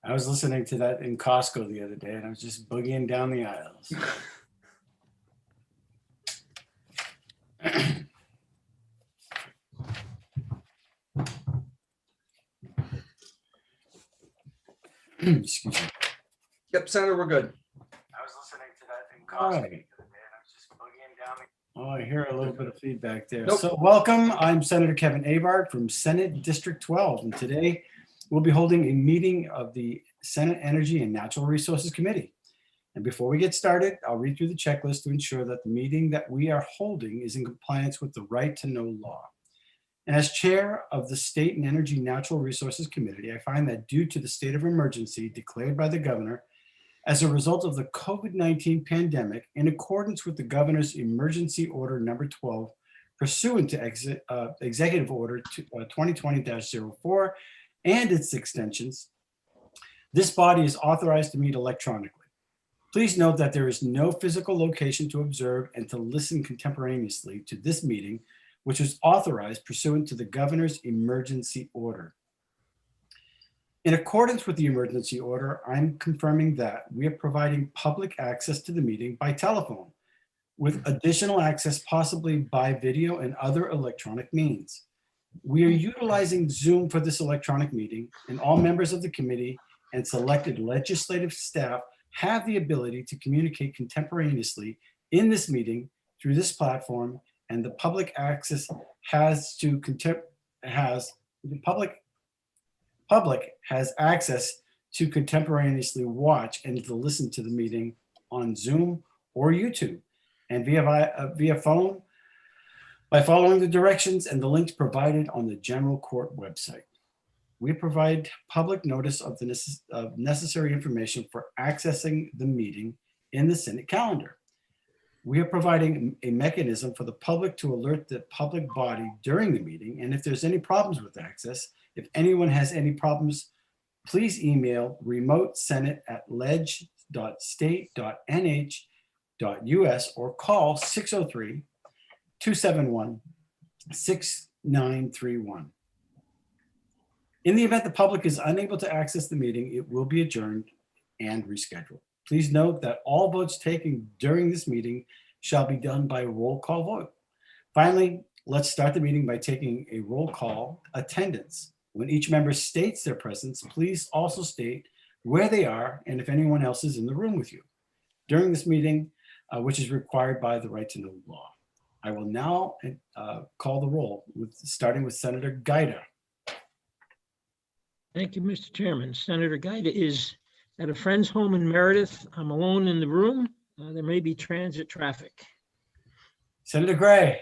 I was listening to that in Costco the other day and I was just boogieing down the aisles. Excuse me. Yep, Senator, we're good. I was listening to that in Costco the other day and I was just boogieing down the. Oh, I hear a little bit of feedback there. Nope. So welcome. I'm Senator Kevin Avard from Senate District 12. And today we'll be holding a meeting of the Senate Energy and Natural Resources Committee. And before we get started, I'll read through the checklist to ensure that the meeting that we are holding is in compliance with the right to know law. And as chair of the State and Energy Natural Resources Committee, I find that due to the state of emergency declared by the governor as a result of the COVID-19 pandemic, in accordance with the governor's emergency order number 12, pursuant to Executive Order 2020-04 and its extensions, this body is authorized to meet electronically. Please note that there is no physical location to observe and to listen contemporaneously to this meeting, which was authorized pursuant to the governor's emergency order. In accordance with the emergency order, I'm confirming that we are providing public access to the meeting by telephone, with additional access possibly by video and other electronic means. We are utilizing Zoom for this electronic meeting, and all members of the committee and selected legislative staff have the ability to communicate contemporaneously in this meeting through this platform, and the public access has access to contemporaneously watch and to listen to the meeting on Zoom or YouTube and via phone by following the directions and the links provided on the general court website. We provide public notice of the necessary information for accessing the meeting in the Senate calendar. We are providing a mechanism for the public to alert the public body during the meeting. And if there's any problems with access, if anyone has any problems, please email remotesenate@ledge.state.nh.us or call 603-271-6931. In the event the public is unable to access the meeting, it will be adjourned and rescheduled. Please note that all votes taken during this meeting shall be done by roll call vote. Finally, let's start the meeting by taking a roll call attendance. When each member states their presence, please also state where they are and if anyone else is in the room with you during this meeting, which is required by the right to know law. I will now call the roll, starting with Senator Gaida. Thank you, Mr. Chairman. Senator Gaida is at a friend's home in Meredith. I'm alone in the room. There may be transit traffic. Senator Gray.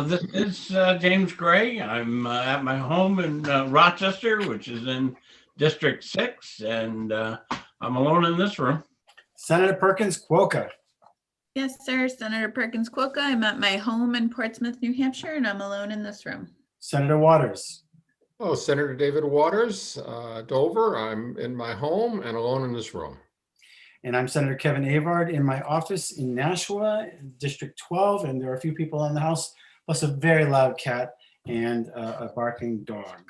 This is James Gray. I'm at my home in Rochester, which is in District 6, and I'm alone in this room. Senator Perkins Quokka. Yes, sir. Senator Perkins Quokka. I'm at my home in Portsmouth, New Hampshire, and I'm alone in this room. Senator Waters. Oh, Senator David Waters, Dover. I'm in my home and alone in this room. And I'm Senator Kevin Avard in my office in Nashua, District 12. And there are a few people in the house, plus a very loud cat and a barking dog.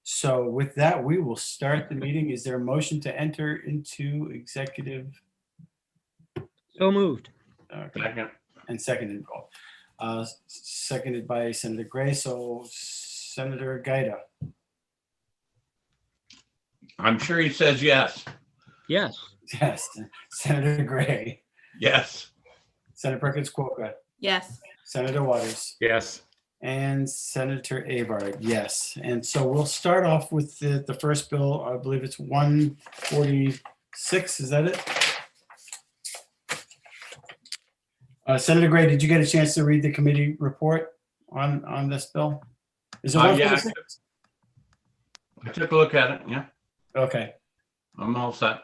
So with that, we will start the meeting. Is there a motion to enter into executive? So moved. Second. And seconded. Seconded by Senator Gray. So Senator Gaida. I'm sure he says yes. Yes. Yes. Senator Gray. Yes. Senator Perkins Quokka. Yes. Senator Waters. Yes. And Senator Avard, yes. And so we'll start off with the first bill. I believe it's 146. Is that it? Senator Gray, did you get a chance to read the committee report on this bill? Is it Yeah, 146? I took a look at it. Yeah, Okay. I'm all set.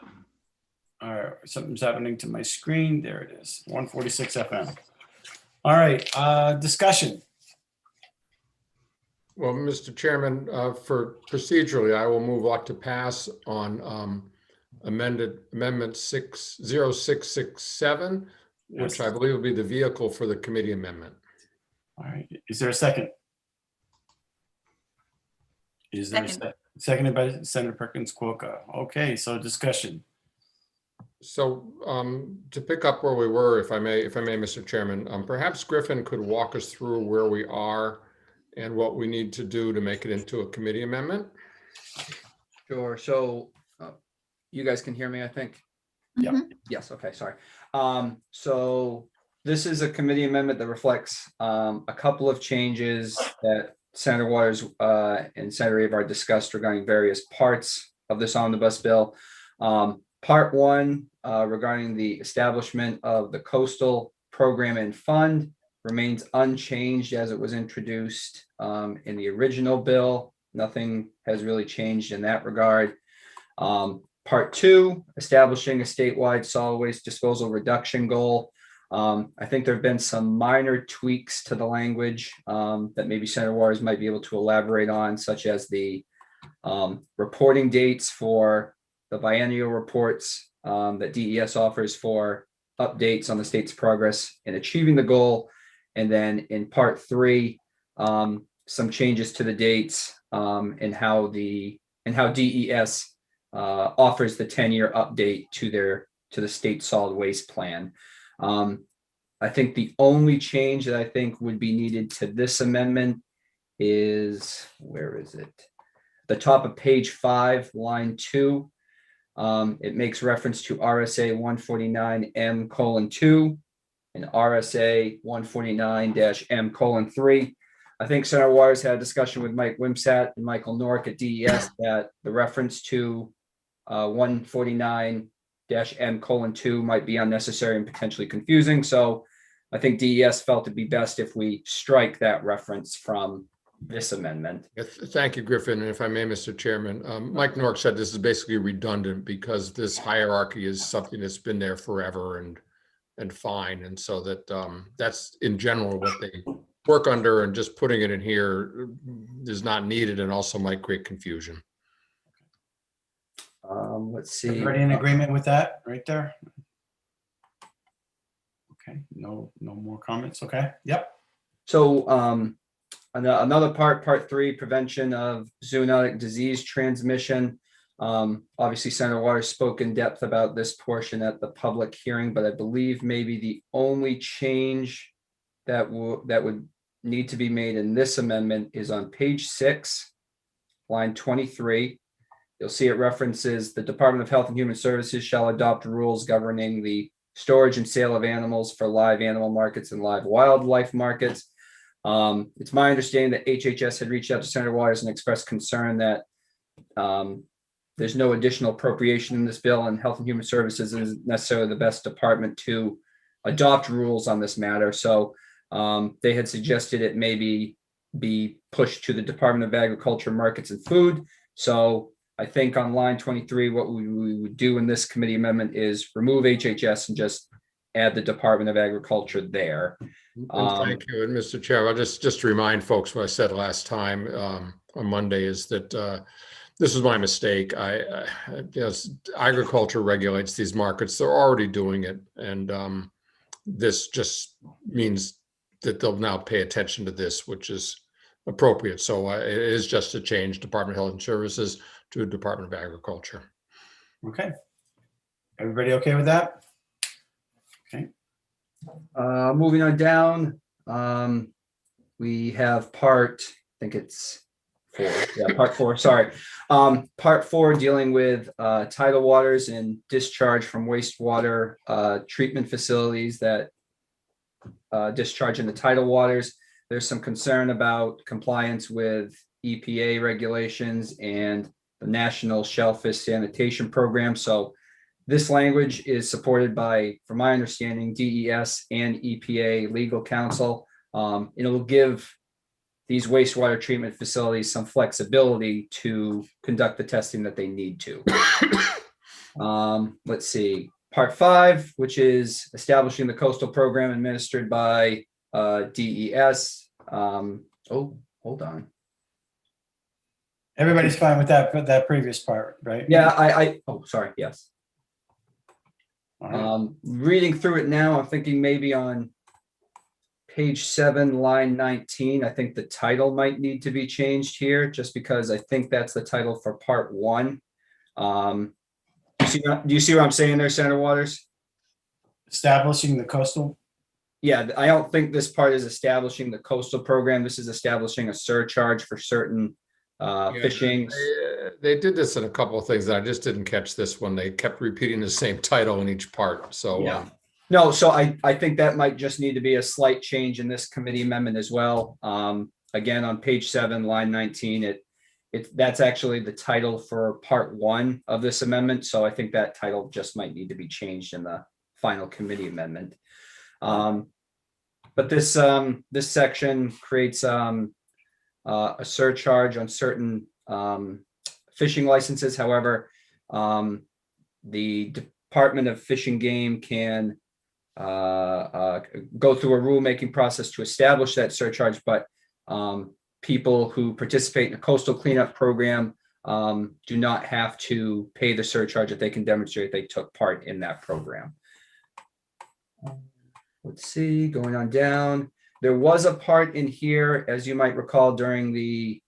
All right. Something's happening to my screen. There it is. 146 FM. All right. Discussion. Well, Mr. Chairman, for procedurally, I will move on to pass on amendment 0667, which I believe will be the vehicle for the committee amendment. All right. Is there a second? Is there a Second. second? Seconded by Senator Perkins Cuoco. Okay, so discussion. So to pick up where we were, if I may, Mr. Chairman, perhaps Griffin could walk us through where we are and what we need to do to make it into a committee amendment. Sure. So you guys can hear me, I think. Yep. Mhm. Yes. Okay. Sorry. So this is a committee amendment that reflects a couple of changes that Senator Waters and Senator Avard discussed regarding various parts of this omnibus bill. Part one, regarding the establishment of the coastal program and fund, remains unchanged as it was introduced in the original bill. Nothing has really changed in that regard. Part two, establishing a statewide solid waste disposal reduction goal. I think there have been some minor tweaks to the language that maybe Senator Waters might be able to elaborate on, such as the reporting dates for the biennial reports that DES offers for updates on the state's progress in achieving the goal. And then in part three, some changes to the dates and how DES offers the 10-year update to the state solid waste plan. I think the only change that I think would be needed to this amendment is, where is it? The top of page 5, line 2. It makes reference to RSA 149M:2 and RSA 149-M:3. I think Senator Waters had a discussion with Mike Wimsat and Michael Nork at DES that the reference to 149-M:2 might be unnecessary and potentially confusing. So I think DES felt it'd be best if we strike that reference from this amendment. Thank you, Griffin. And if I may, Mr. Chairman, Mike Nork said this is basically redundant because this hierarchy is something that's been there forever and fine. And so that that's in general what they work under, and just putting it in here is not needed and also might create confusion. Let's see. Everybody in agreement with that right there? Okay, no more comments. Okay, yep. So another part three, prevention of zoonotic disease transmission. Obviously, Senator Waters spoke in depth about this portion at the public hearing, but I believe maybe the only change that would need to be made in this amendment is on page 6, line 23. You'll see it references the Department of Health and Human Services shall adopt rules governing the storage and sale of animals for live animal markets and live wildlife markets. It's my understanding that HHS had reached out to Senator Waters and expressed concern that there's no additional appropriation in this bill, and Health and Human Services isn't necessarily the best department to adopt rules on this matter. So they had suggested it maybe be pushed to the Department of Agriculture, Markets and Food. So I think on line 23, what we would do in this committee amendment is remove HHS and just add the Department of Agriculture there. Thank you. And Mr. Chair, I'll just to remind folks what I said last time on Monday is that this is my mistake. Yes, agriculture regulates these markets. They're already doing it. And this just means that they'll now pay attention to this, which is appropriate. So it is just a change, Department of Health and Services to Department of Agriculture. Okay. Everybody okay with that? Okay. Moving on down, we have part, I think it's 4. Yeah, part 4, sorry. Part 4 dealing with tidal waters and discharge from wastewater treatment facilities that discharge into tidal waters. There's some concern about compliance with EPA regulations and the National Shellfish Sanitation Program. So this language is supported by, from my understanding, DES and EPA legal counsel. It'll give these wastewater treatment facilities some flexibility to conduct the testing that they need to. Let's see, part 5, which is establishing the coastal program administered by DES. Oh, hold on. Everybody's fine with that previous part, right? Yeah, oh, sorry, yes. All right. Reading through it now, I'm thinking maybe on page 7, line 19, I think the title might need to be changed here, just because I think that's the title for part 1. Do you see what I'm saying there, Senator Waters? Establishing the coastal. Yeah, I don't think this part is establishing the coastal program. This is establishing a surcharge for certain fishing. They did this in a couple of things that I just didn't catch this one. They kept repeating the same title in each part. So Yeah. No, so I think that might just need to be a slight change in this committee amendment as well. Again, on page 7, line 19, that's actually the title for part 1 of this amendment. So I think that title just might need to be changed in the final committee amendment. But this section creates a surcharge on certain fishing licenses. However, the Department of Fish and Game can go through a rulemaking process to establish that surcharge, but people who participate in a coastal cleanup program do not have to pay the surcharge if they can demonstrate they took part in that program. Let's see, going on down. There was a part in here, as you might recall, during the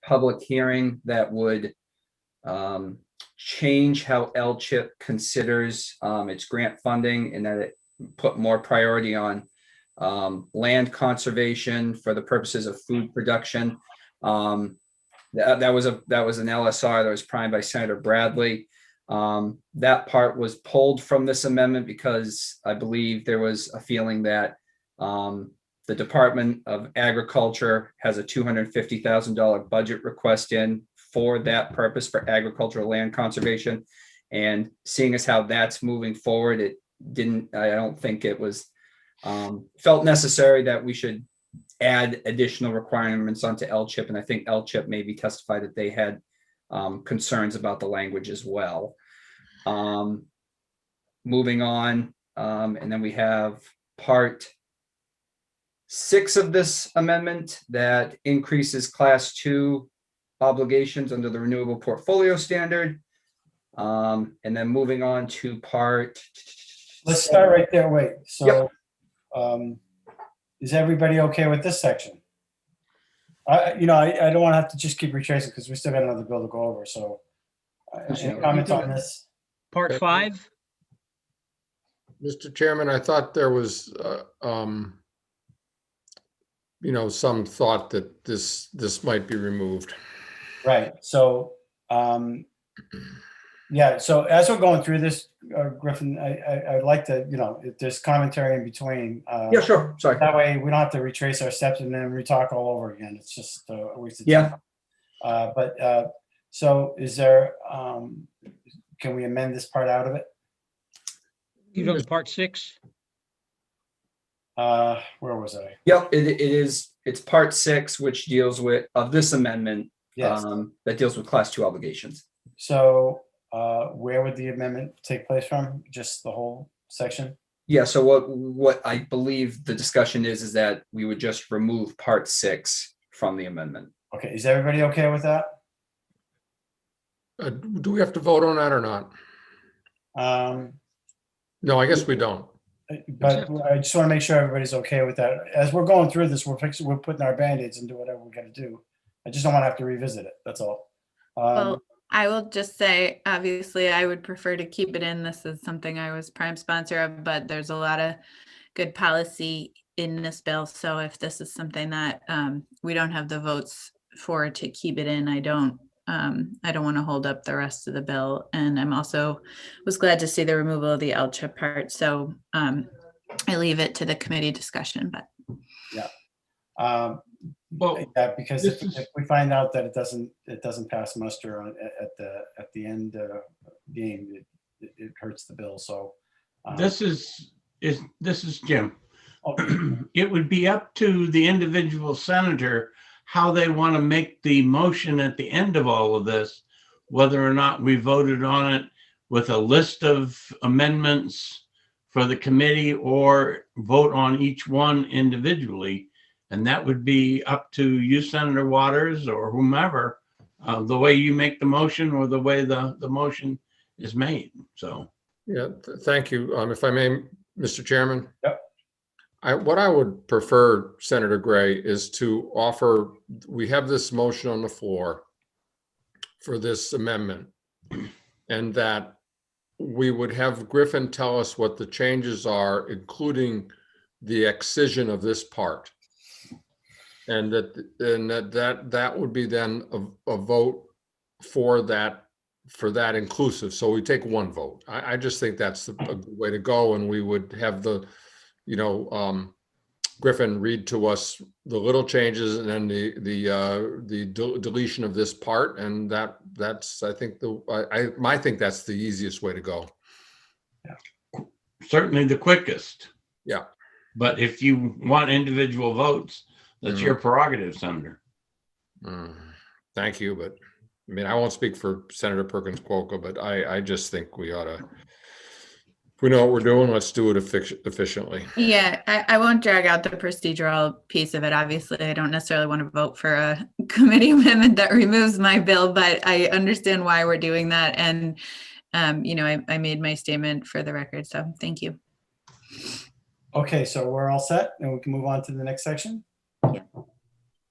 public hearing that would change how LCHIP considers its grant funding, and that it put more priority on land conservation for the purposes of food production. That was an LSR that was primed by Senator Bradley. That part was pulled from this amendment because I believe there was a feeling that the Department of Agriculture has a $250,000 budget request in for that purpose, for agricultural land conservation. And seeing as how that's moving forward, I don't think it was felt necessary that we should add additional requirements onto LCHIP. And I think LCHIP maybe testified that they had concerns about the language as well. Moving on, and then we have part 6 of this amendment that increases class 2 obligations under the renewable portfolio standard. And then moving on to part. Let's start right there. Wait, so is everybody okay with this section? I don't want to have to just keep retracing because we still got another bill to go over. So any comments on this? Part 5? Mr. Chairman, I thought there was, some thought that this might be removed. Right. So, yeah. So as we're going through this, Griffin, I'd like to, if there's commentary in between. Yeah, sure. Sorry. That way we don't have to retrace our steps and then re-talk all over again. It's just a waste of Yeah. time. So is there, can we amend this part out of it? You know, part 6? Where was I? Yep, it is. It's part 6, which deals with this amendment. Yes. That deals with class 2 obligations. So where would the amendment take place from? Just the whole section? Yeah. So what I believe the discussion is that we would just remove part 6 from the amendment. Okay. Is everybody okay with that? Do we have to vote on that or not? No, I guess we don't. But I just want to make sure everybody's okay with that. As we're going through this, we're putting our Band-Aids and do whatever we got to do. I just don't want to have to revisit it. That's all. Well, I will just say, obviously, I would prefer to keep it in. This is something I was prime sponsor of, but there's a lot of good policy in this bill. So if this is something that we don't have the votes for to keep it in, I don't want to hold up the rest of the bill. And I'm also was glad to see the removal of the LCHIP part. So I leave it to the committee discussion, but. Yeah. Well, Yeah, because if we find out that it doesn't pass muster at the end game, it hurts the bill. So this is Jim. okay. It would be up to the individual senator how they want to make the motion at the end of all of this, whether or not we voted on it with a list of amendments for the committee or vote on each one individually. And that would be up to you, Senator Waters, or whomever, the way you make the motion or the way the motion is made. So. Yeah, thank you. If I may, Mr. Chairman. Yep. What I would prefer, Senator Gray, is to offer, we have this motion on the floor for this amendment, and that we would have Griffin tell us what the changes are, including the excision of this part. And that would be then a vote for that inclusive. So we take one vote. I just think that's a good way to go, and we would have the, Griffin read to us the little changes and then the deletion of this part, and that's I think I think that's the easiest way to go. Certainly the quickest. Yeah. But if you want individual votes, that's your prerogative, Senator. Thank you, but I mean, I won't speak for Senator Perkins Cuoco, but I just think we ought to, if we know what we're doing, let's do it efficiently. Yeah, I won't drag out the procedural piece of it. Obviously, I don't necessarily want to vote for a committee amendment that removes my bill, but I understand why we're doing that. And, I made my statement for the record, so thank you. Okay, so we're all set and we can move on to the next section? Yeah.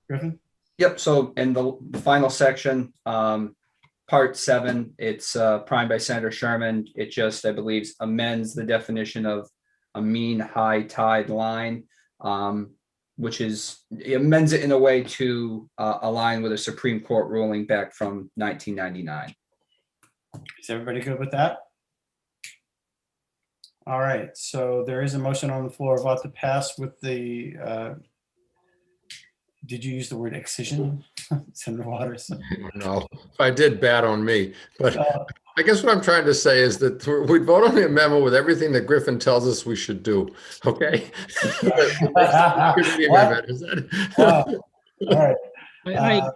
Griffin? Yep. So in the final section, part 7, it's primed by Senator Sherman. It just, I believe, amends the definition of a mean high tide line, which is, it amends it in a way to align with a Supreme Court ruling back from 1999. Is everybody good with that? All right, so there is a motion on the floor about to pass with the, did you use the word excision, Senator Waters? No, if I did, bad on me. But I guess what I'm trying to say is that we vote on the amendment with everything that Griffin tells us we should do. Okay. Wow. All right.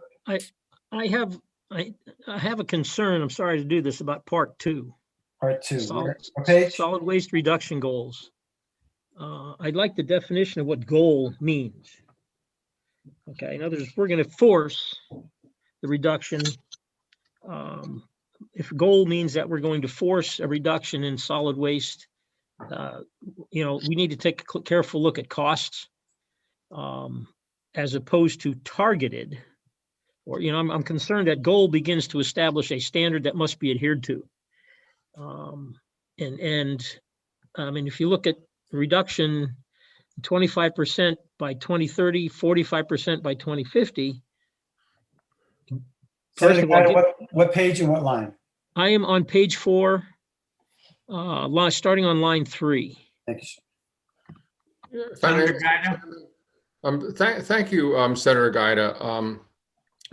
I have a concern. I'm sorry to do this about part 2. Part 2. Solid, What page? solid waste reduction goals. I'd like the definition of what goal means. Okay, in other words, we're going to force the reduction. If goal means that we're going to force a reduction in solid waste, we need to take a careful look at costs as opposed to targeted. Or, I'm concerned that goal begins to establish a standard that must be adhered to. If you look at reduction 25% by 2030, 45% by 2050. First of all, what page and what line? I am on page 4, starting on line 3. Thank you. Senator Gaida? Thank you, Senator Gaida,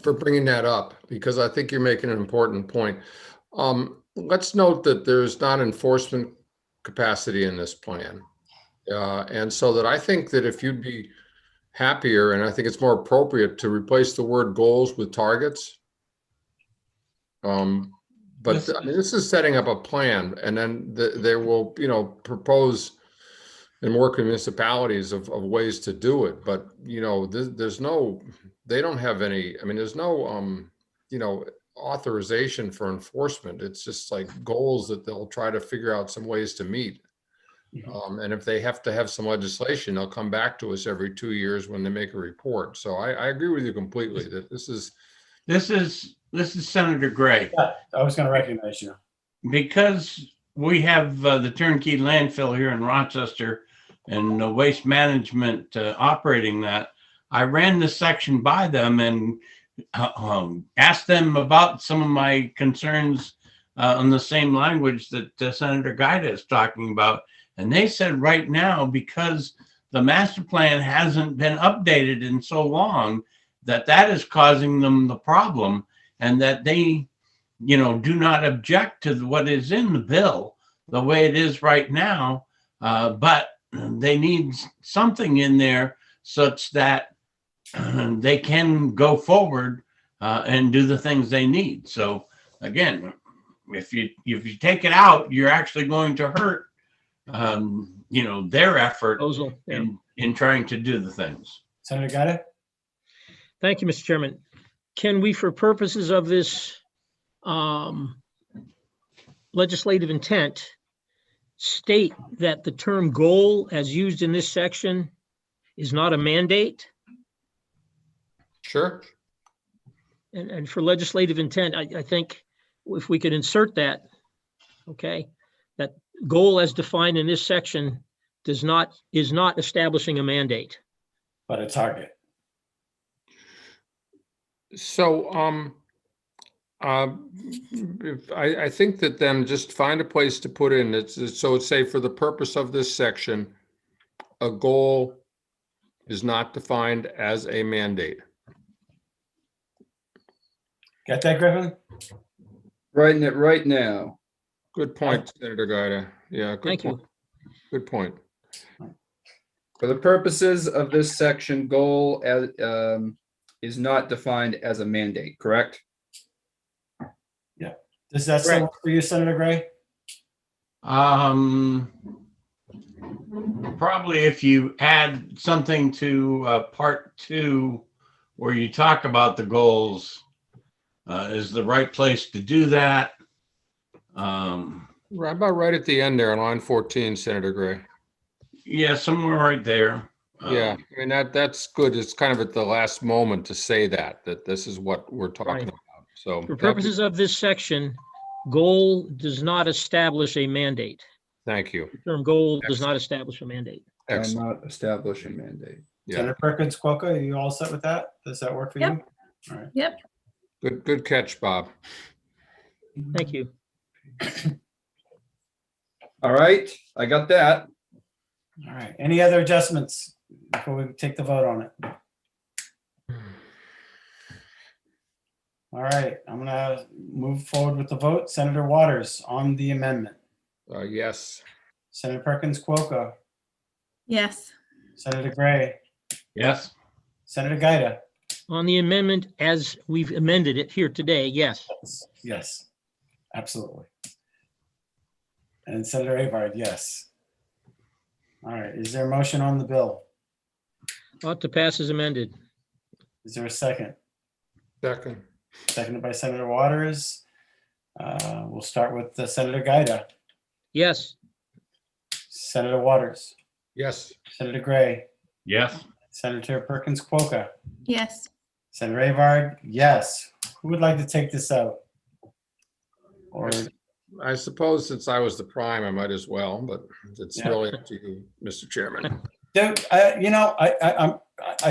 for bringing that up, because I think you're making an important point. Let's note that there's not enforcement capacity in this plan. And so that I think that if you'd be happier, and I think it's more appropriate to replace the word goals with targets. But this is setting up a plan, and then there will, propose and work with municipalities of ways to do it. But, there's no, they don't have any, there's no, authorization for enforcement. It's just like goals that they'll try to figure out some ways to meet. And if they have to have some legislation, they'll come back to us every 2 years when they make a report. So I agree with you completely that this is Senator Gray. Yeah, I was going to recognize you. Because we have the turnkey landfill here in Rochester and the waste management operating that, I ran this section by them and asked them about some of my concerns on the same language that Senator Gaida is talking about. And they said right now, because the master plan hasn't been updated in so long, that is causing them the problem, and that they, do not object to what is in the bill the way it is right now, but they need something in there such that they can go forward and do the things they need. So again, if you take it out, you're actually going to hurt their effort in trying to do the things. Senator Gaida? Thank you, Mr. Chairman. Can we, for purposes of this legislative intent, state that the term goal as used in this section is not a mandate. Sure. And for legislative intent, I think if we could insert that, okay, that goal as defined in this section is not establishing a mandate. But a target. So, I think that then just find a place to put in it. So it's say for the purpose of this section, a goal is not defined as a mandate. Got that, Griffin? Writing it right now. Good point, Senator Gaida. Yeah, good Thank point. you. Good point. For the purposes of this section, goal as, is not defined as a mandate, correct? Does that still work for you, Senator Gray? Probably if you add something to part 2 where you talk about the goals is the right place to do that. Right about right at the end there on line 14, Senator Gray. Yeah, somewhere right there. Yeah, I mean, that's good. It's kind of at the last moment to say that this is what we're talking Right. about. So For purposes of this section, goal does not establish a mandate. thank you. The term goal does not establish a mandate. Shall Excellent. not establish a mandate. Yeah, Senator Perkins Cuoco, are you all set with that? Does that work for Yep. you? All right. Yep. good catch, Bob. Thank you. All right, I got that. All right. Any other adjustments before we take the vote on it? All right, I'm gonna move forward with the vote. Senator Waters on the amendment. Yes. Senator Perkins Cuoco, Yes. Senator Gray, Yes. Senator Gaida. On the amendment as we've amended it here today, yes. Yes, absolutely. And Senator Avard, yes. All right, is there a motion on the bill? Ought to pass as amended. Is there a second? Second. Seconded by Senator Waters. We'll start with Senator Gaida, Yes. Senator Waters, Yes. Senator Gray, Yes. Senator Perkins Cuoco, Yes. Senator Avard, yes. Who would like to take this out? Or, I suppose since I was the prime, I might as well, but it's Yeah. really up to you, Mr. Chairman. Dude, I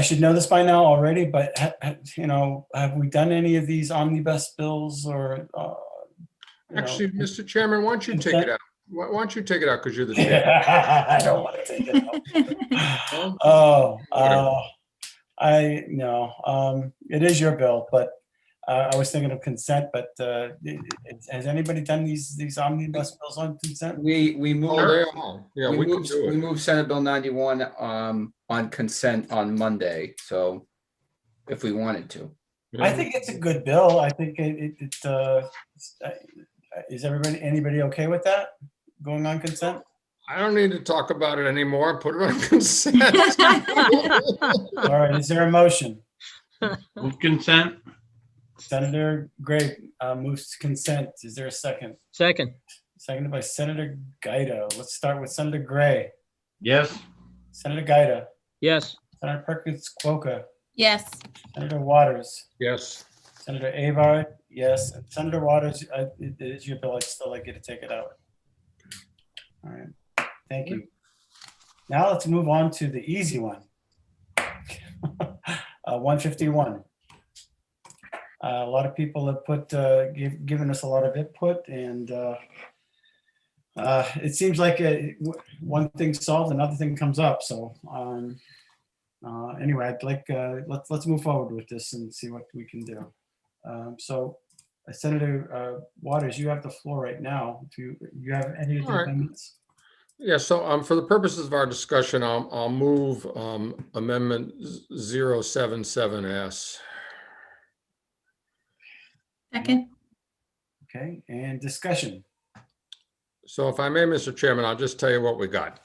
should know this by now already, but have we done any of these omnibus bills or? Actually, Mr. Chairman, why don't you take it out? Why don't you take it out because you're the chair? I don't want to take it out. I know. It is your bill, but I was thinking of consent. But has anybody done these omnibus bills on consent? We Oh, moved, they are. Yeah, we can do we it. moved Senate Bill 91 on consent on Monday, so if we wanted to. I think it's a good bill. I think is anybody okay with that going on consent? I don't need to talk about it anymore. Put it on consent. All right, is there a motion? Move consent. Senator Gray moves to consent. Is there a second? Second. Seconded by Senator Gaida. Let's start with Senator Gray. Yes. Senator Gaida. Yes. Senator Perkins Cuoco. Yes. Senator Waters. Yes. Senator Avard. Yes. And Senator Waters, it is your bill. I'd still like you to take it out. All right. Thank you. Now let's move on to the easy one. 151. A lot of people have given us a lot of input, and it seems like one thing solved, another thing comes up. So anyway, I'd like let's move forward with this and see what we can do. So Senator Waters, you have the floor right now. Do you have any of the All right. amendments? Yeah, so for the purposes of our discussion, I'll move amendment 077S. Second. Okay, and discussion. So if I may, Mr. Chairman, I'll just tell you what we got.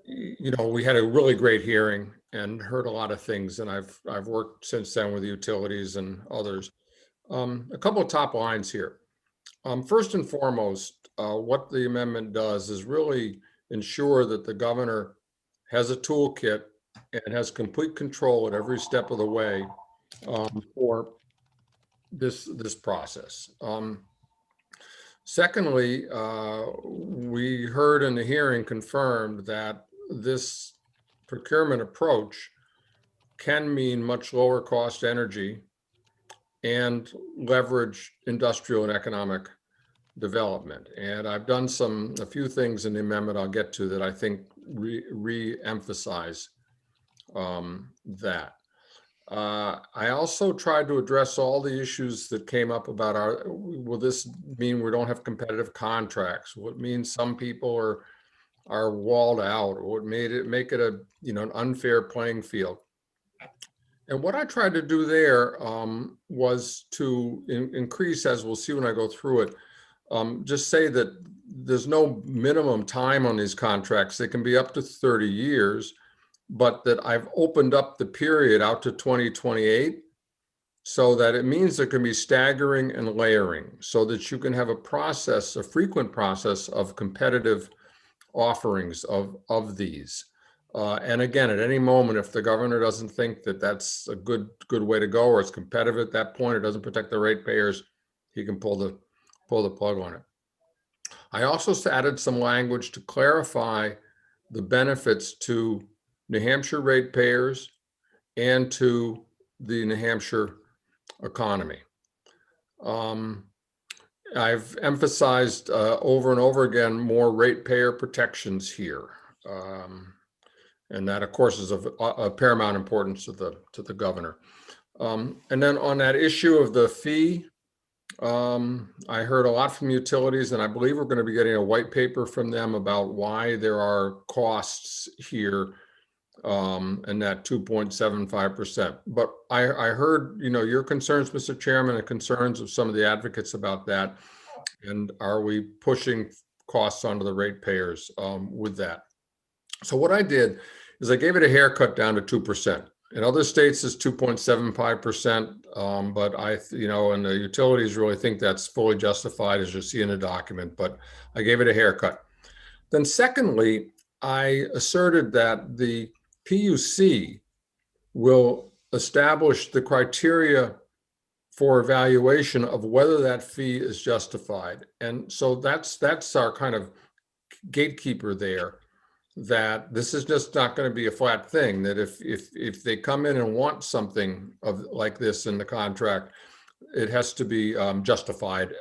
We had a really great hearing and heard a lot of things, and I've worked since then with utilities and others. A couple of top lines here. First and foremost, what the amendment does is really ensure that the governor has a toolkit and has complete control at every step of the way for this process. Secondly, we heard in the hearing confirmed that this procurement approach can mean much lower cost energy and leverage industrial and economic development. And I've done a few things in the amendment I'll get to that I think re-emphasize that. I also tried to address all the issues that came up about will this mean we don't have competitive contracts? Will it mean some people are walled out? Or would make it a, an unfair playing field? And what I tried to do there was to increase, as we'll see when I go through it, just say that there's no minimum time on these contracts. They can be up to 30 years, but that I've opened up the period out to 2028 so that it means there can be staggering and layering so that you can have a frequent process of competitive offerings of these. And again, at any moment, if the governor doesn't think that that's a good way to go, or it's competitive at that point, it doesn't protect the ratepayers, he can pull the plug on it. I also added some language to clarify the benefits to New Hampshire ratepayers and to the New Hampshire economy. I've emphasized over and over again more ratepayer protections here. And that, of course, is of paramount importance to the governor. And then on that issue of the fee, I heard a lot from utilities, and I believe we're going to be getting a white paper from them about why there are costs here, and that 2.75%. But I heard, your concerns, Mr. Chairman, and concerns of some of the advocates about that. And are we pushing costs onto the ratepayers with that? So what I did is I gave it a haircut down to 2%. In other states, it's 2.75%, but and the utilities really think that's fully justified, as you see in the document, but I gave it a haircut. Then secondly, I asserted that the PUC will establish the criteria for evaluation of whether that fee is justified. And so that's our kind of gatekeeper there, that this is just not going to be a flat thing, that if they come in and want something like this in the contract, it has to be justified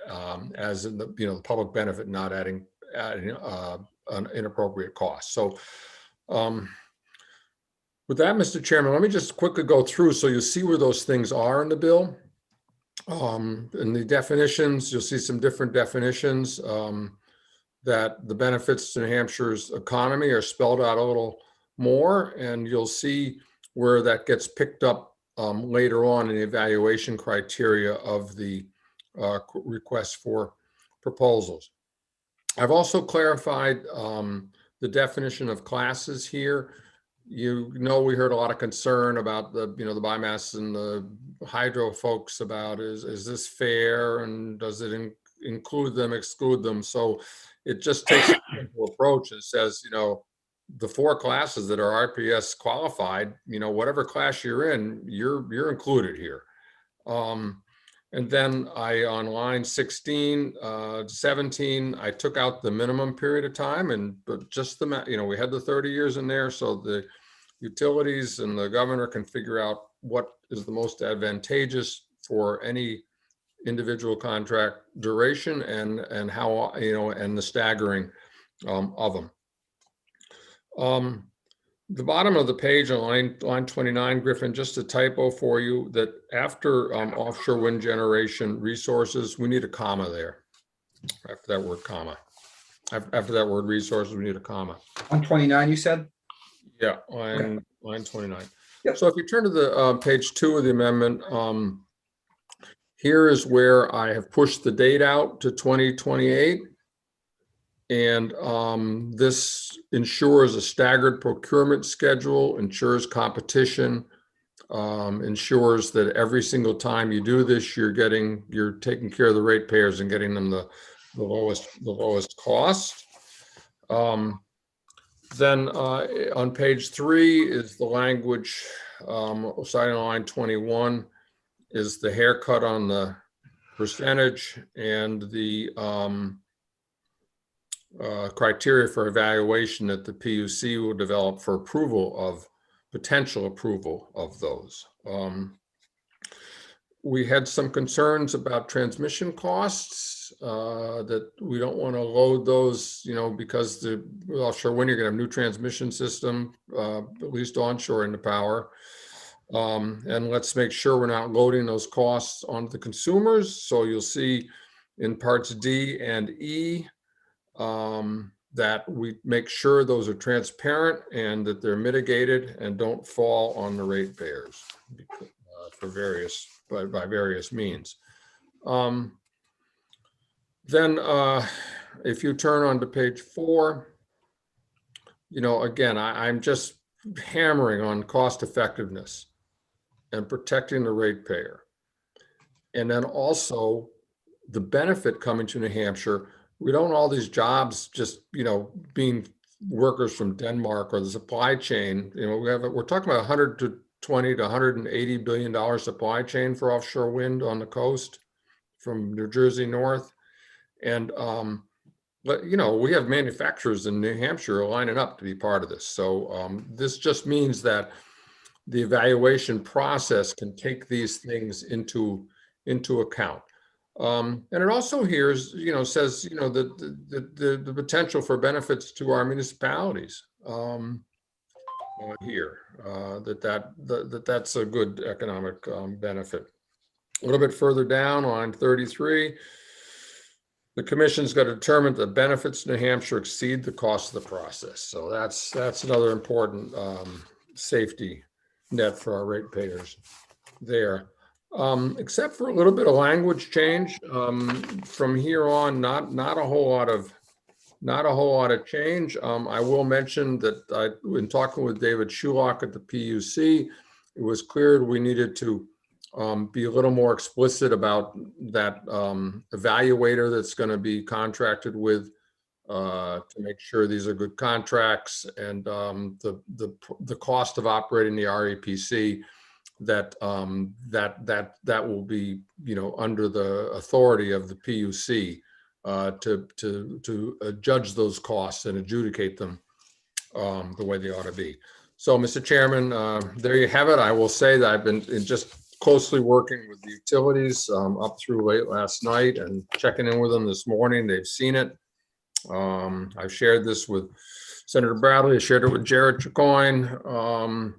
as in the public benefit, not adding an inappropriate cost. So with that, Mr. Chairman, let me just quickly go through so you see where those things are in the bill. In the definitions, you'll see some different definitions. That the benefits to New Hampshire's economy are spelled out a little more, and you'll see where that gets picked up later on in the evaluation criteria of the request for proposals. I've also clarified the definition of classes here. We heard a lot of concern about the biomass and the hydro folks about is this fair, and does it include them, exclude them? So it just takes a simple approach and says, the four classes that are RPS qualified, whatever class you're in, you're included here. And then on line 16, 17, I took out the minimum period of time, but just we had the 30 years in there, so the utilities and the governor can figure out what is the most advantageous for any individual contract duration and how, and the staggering of them. The bottom of the page on line 29, Griffin, just a typo for you, that after offshore wind generation resources, we need a comma there. After that word comma. After that word resources, we need a comma. On 29, you said? Yeah, line 29. Yep. So if you turn to the page 2 of the amendment, here is where I have pushed the date out to 2028. And this ensures a staggered procurement schedule, ensures competition, ensures that every single time you do this, you're taking care of the ratepayers and getting them the lowest cost. Then on page 3 is the language, starting on line 21, is the haircut on the percentage and the criteria for evaluation that the PUC will develop for potential approval of those. We had some concerns about transmission costs, that we don't want to load those, because the offshore wind, you're going to have new transmission system, at least onshore in the power. And let's make sure we're not loading those costs onto the consumers. So you'll see in parts D and E that we make sure those are transparent and that they're mitigated and don't fall on the ratepayers by various means. Then if you turn on to page 4, again, I'm just hammering on cost effectiveness and protecting the ratepayer. And then also the benefit coming to New Hampshire. We don't want all these jobs just, being workers from Denmark or the supply chain. We're talking about $120 to $180 billion supply chain for offshore wind on the coast from New Jersey north. And, we have manufacturers in New Hampshire lining up to be part of this. So this just means that the evaluation process can take these things into account. And it also says, the potential for benefits to our municipalities here, that's a good economic benefit. A little bit further down on 33, the commission's got to determine the benefits to New Hampshire exceed the cost of the process. So that's another important safety net for our ratepayers there. Except for a little bit of language change from here on, not a whole lot of change. I will mention that in talking with David Shulock at the PUC, it was clear we needed to be a little more explicit about that evaluator that's going to be contracted with to make sure these are good contracts, and the cost of operating the REPC. That will be under the authority of the PUC to judge those costs and adjudicate them the way they ought to be. So, Mr. Chairman, there you have it. I will say that I've been just closely working with the utilities up through late last night and checking in with them this morning. They've seen it. I've shared this with Senator Bradley. I shared it with Jared Chicoine.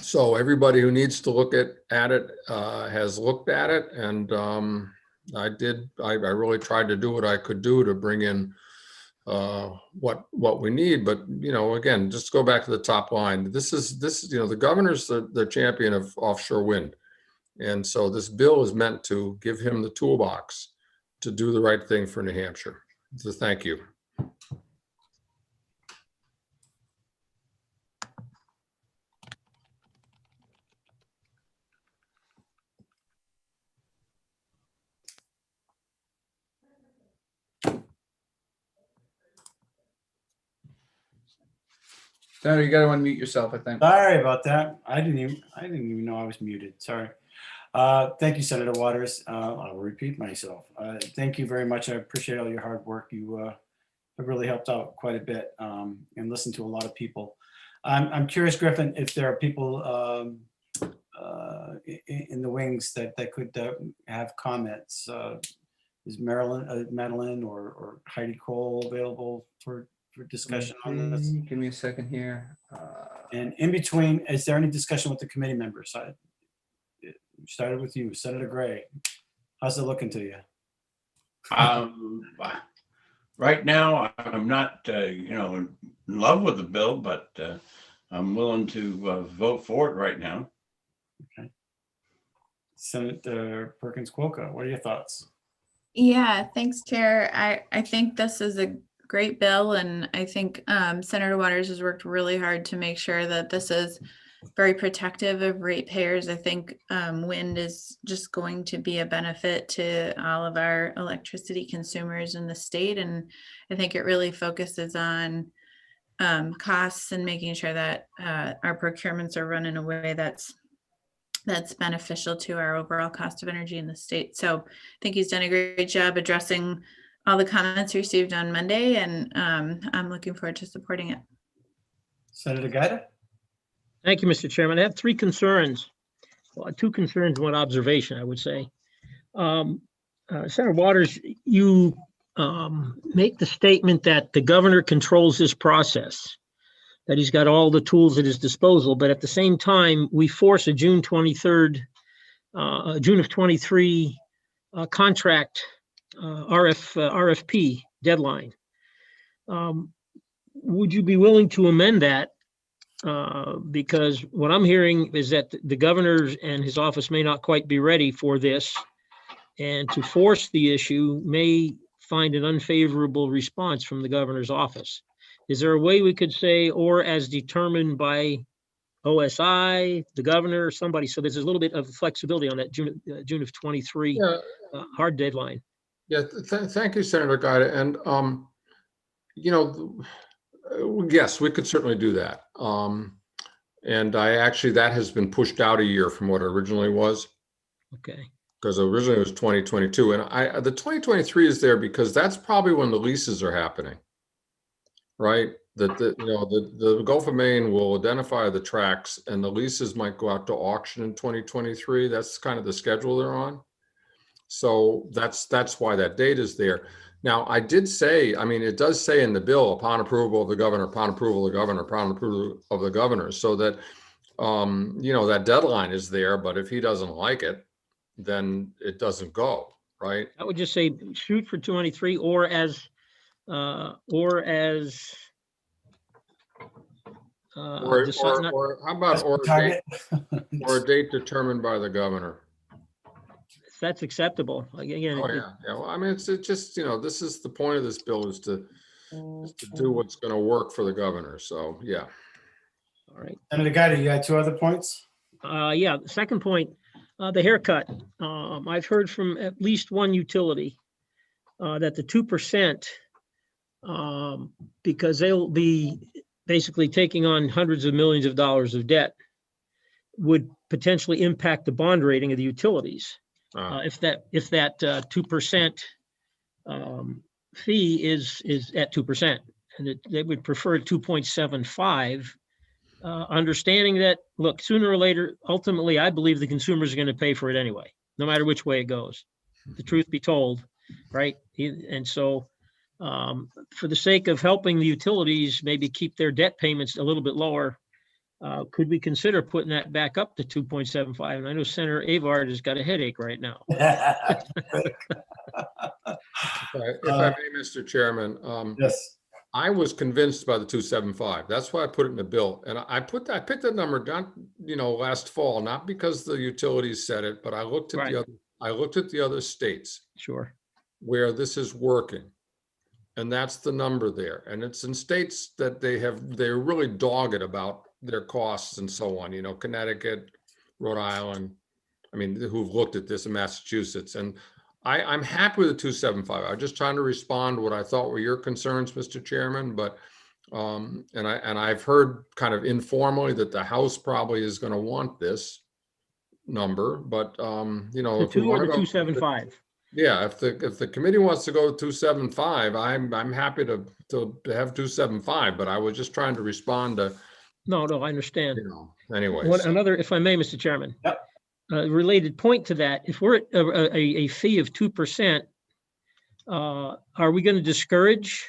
So everybody who needs to look at it has looked at it, and I really tried to do what I could do to bring in what we need. But again, just go back to the top line. This the governor's the champion of offshore wind, and so this bill is meant to give him the toolbox to do the right thing for New Hampshire. So thank you. Senator, you got to unmute yourself, I think. Sorry about that. I didn't even know I was muted. Sorry. Thank you, Senator Waters. I'll repeat myself. Thank you very much. I appreciate all your hard work. You have really helped out quite a bit and listened to a lot of people. I'm curious, Griffin, if there are people in the wings that could have comments. Is Madeline or Heidi Cole available for discussion on this? Give me a second here. And in between, is there any discussion with the committee members? I started with you, Senator Gray. How's it looking to you? Right now, I'm not, in love with the bill, but I'm willing to vote for it right now. Okay. Senator Perkins Quokka, what are your thoughts? Yeah, thanks, Chair. I think this is a great bill, and I think Senator Waters has worked really hard to make sure that this is very protective of ratepayers. I think wind is just going to be a benefit to all of our electricity consumers in the state. And I think it really focuses on costs and making sure that our procurements are run in a way that's beneficial to our overall cost of energy in the state. So I think he's done a great job addressing all the comments received on Monday, and I'm looking forward to supporting it. Senator Gaida? Thank you, Mr. Chairman. I have three concerns. Well, two concerns, one observation, I would say. Senator Waters, you make the statement that the governor controls this process, that he's got all the tools at his disposal, but at the same time, we force a June 23rd, June of 23 contract RFP deadline. Would you be willing to amend that? Because what I'm hearing is that the governor and his office may not quite be ready for this, and to force the issue may find an unfavorable response from the governor's office. Is there a way we could say, or as determined by OSI, the governor, or somebody, so there's a little bit of flexibility on that June of 23 hard deadline? Yeah, thank you, Senator Gaida. And, yes, we could certainly do that. And that has been pushed out a year from what it originally was. Okay. Because originally it was 2022. And the 2023 is there because that's probably when the leases are happening, right? The Gulf of Maine will identify the tracks and the leases might go out to auction in 2023. That's kind of the schedule they're on. So that's why that date is there. Now, I did say, it does say in the bill, upon approval of the governor, upon approval of the governor, upon approval of the governor, so that, that deadline is there, but if he doesn't like it, then it doesn't go, right? I would just say shoot for 23 or as how about a date determined by the governor. That's acceptable. Again, oh yeah. Well, it's just this is the point of this bill is to do what's going to work for the governor. So yeah. All right. Senator Gaida, you got two other points? Yeah. The second point, the haircut. I've heard from at least one utility that the 2%, because they'll be basically taking on hundreds of millions of dollars of debt, would potentially impact the bond rating of the utilities. If that 2% fee is at 2%, and they would prefer 2.75, understanding that, look, sooner or later, ultimately, I believe the consumers are going to pay for it anyway, no matter which way it goes. The truth be told, right? And so, for the sake of helping the utilities maybe keep their debt payments a little bit lower, could we consider putting that back up to 2.75? And I know Senator Avard has got a headache right now. If I may, Mr. Chairman, yes, I was convinced by the 275. That's why I put it in the bill, and I picked that number down, last fall, not because the utilities said it, but I looked at the other states. Sure. Where this is working. And that's the number there. And it's in states that they're really dogged about their costs and so on, Connecticut, Rhode Island, who've looked at this in Massachusetts. And I'm happy with the 275. I'm just trying to respond to what I thought were your concerns, Mr. Chairman. But and I've heard kind of informally that the House probably is going to want this number, but The 2 or the 275. Yeah, if the committee wants to go 275, I'm happy to have 275, but I was just trying to respond to. No, I understand. Anyways. Another, if I may, Mr. Chairman. Yep. Related point to that, if we're at a fee of 2%, are we going to discourage,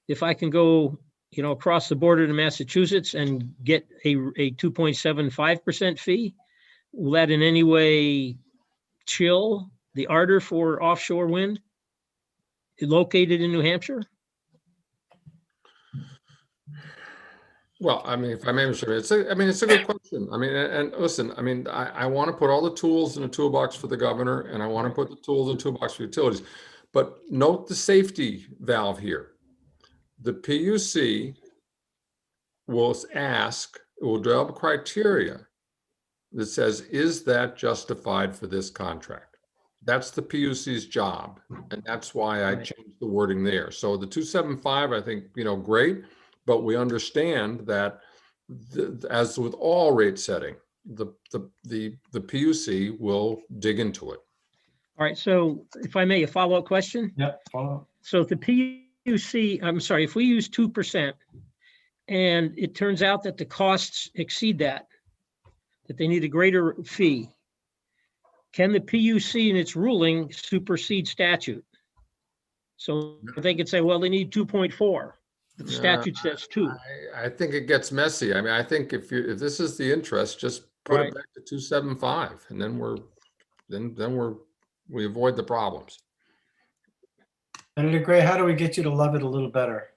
if I can go, across the border to Massachusetts and get a 2.75% fee? Will that in any way chill the ardor for offshore wind located in New Hampshire? Well, if I may, it's a good question. And listen, I want to put all the tools in the toolbox for the governor, and I want to put the tools in the toolbox for utilities. But note the safety valve here. The PUC will ask It will develop criteria that says, is that justified for this contract? That's the PUC's job, and that's why I Right. changed the wording there. So the 275, I think, great, but we understand that as with all rate setting, the PUC will dig into it. All right, so if I may, a follow-up question? Yep, follow. So if the PUC, I'm sorry, if we use 2% and it turns out that the costs exceed that they need a greater fee, can the PUC in its ruling supersede statute? So they could say, well, they need 2.4, but the statute says 2. I think it gets messy. I mean, I think if this is the interest, just put Right. it back to 275, and then we avoid the problems. Senator Gray, how do we get you to love it a little better?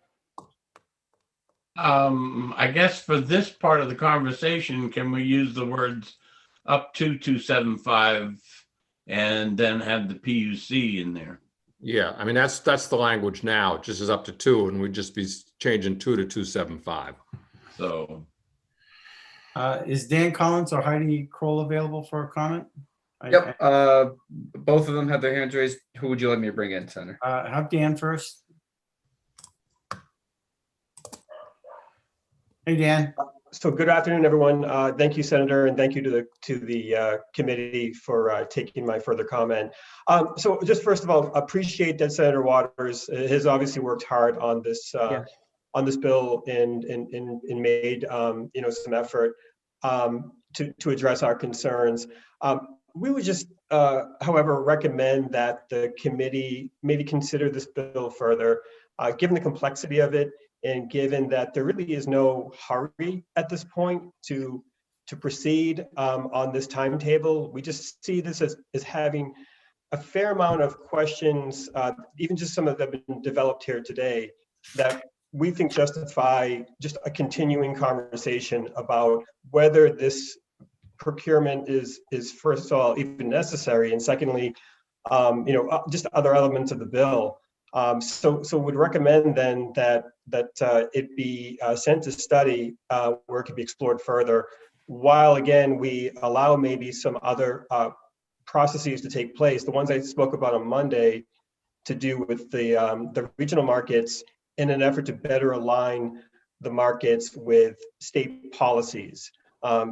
I guess for this part of the conversation, can we use the words up to 275 and then have the PUC in there? Yeah, I mean, that's the language now. It just is up to 2, and we'd just be changing 2 to 275. So Is Dan Collins or Heidi Kroll available for a comment? Yep, both of them have their hands raised. Who would you like me to bring in, Senator? Have Dan first. Hey, Dan. So good afternoon, everyone. Thank you, Senator, and thank you to the committee for taking my further comment. So just first of all, appreciate that Senator Waters has obviously worked hard on this on this bill and made some effort to address our concerns. We would just, however, recommend that the committee maybe consider this bill further, given the complexity of it. And given that there really is no hurry at this point to proceed on this timetable, we just see this as having a fair amount of questions, even just some of them have been developed here today, that we think justify just a continuing conversation about whether this procurement is first of all even necessary, and secondly, just other elements of the bill. So would recommend then that it be sent to study where it could be explored further, while again we allow maybe some other processes to take place. The ones I spoke about on Monday to do with the regional markets in an effort to better align the markets with state policies,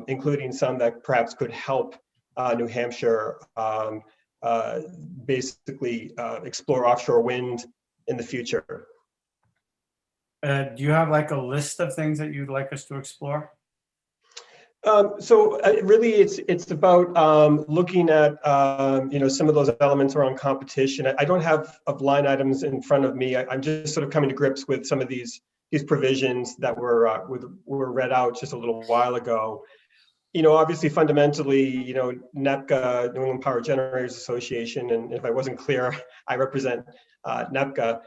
including some that perhaps could help New Hampshire basically explore offshore wind in the future. Do you have like a list of things that you'd like us to explore? So really, it's about looking at some of those elements around competition. I don't have line items in front of me. I'm just sort of coming to grips with some of these provisions that were read out just a little while ago. Obviously, fundamentally, NEPCA, New England Power Generators Association, and if I wasn't clear, I represent NEPCA.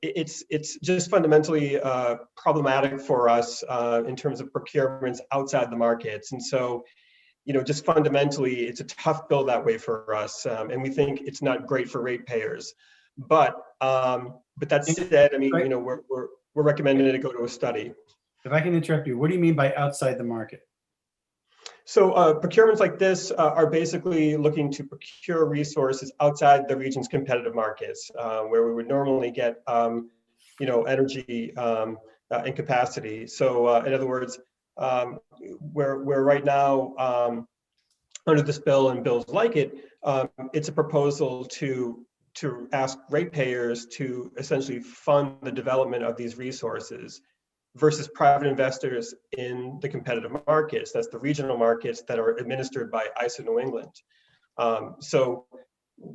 It's just fundamentally problematic for us in terms of procurements outside the markets. And so, just fundamentally, it's a tough bill that way for us. And we think it's not great for ratepayers. But that said, I mean, we're recommending it to go to a study. If I can interrupt you, what do you mean by outside the market? So procurements like this are basically looking to procure resources outside the region's competitive markets, where we would normally get, energy and capacity. So in other words, where right now, under this bill and bills like it, it's a proposal to ask ratepayers to essentially fund the development of these resources, versus private investors in the competitive markets. That's the regional markets that are administered by ISO New England. So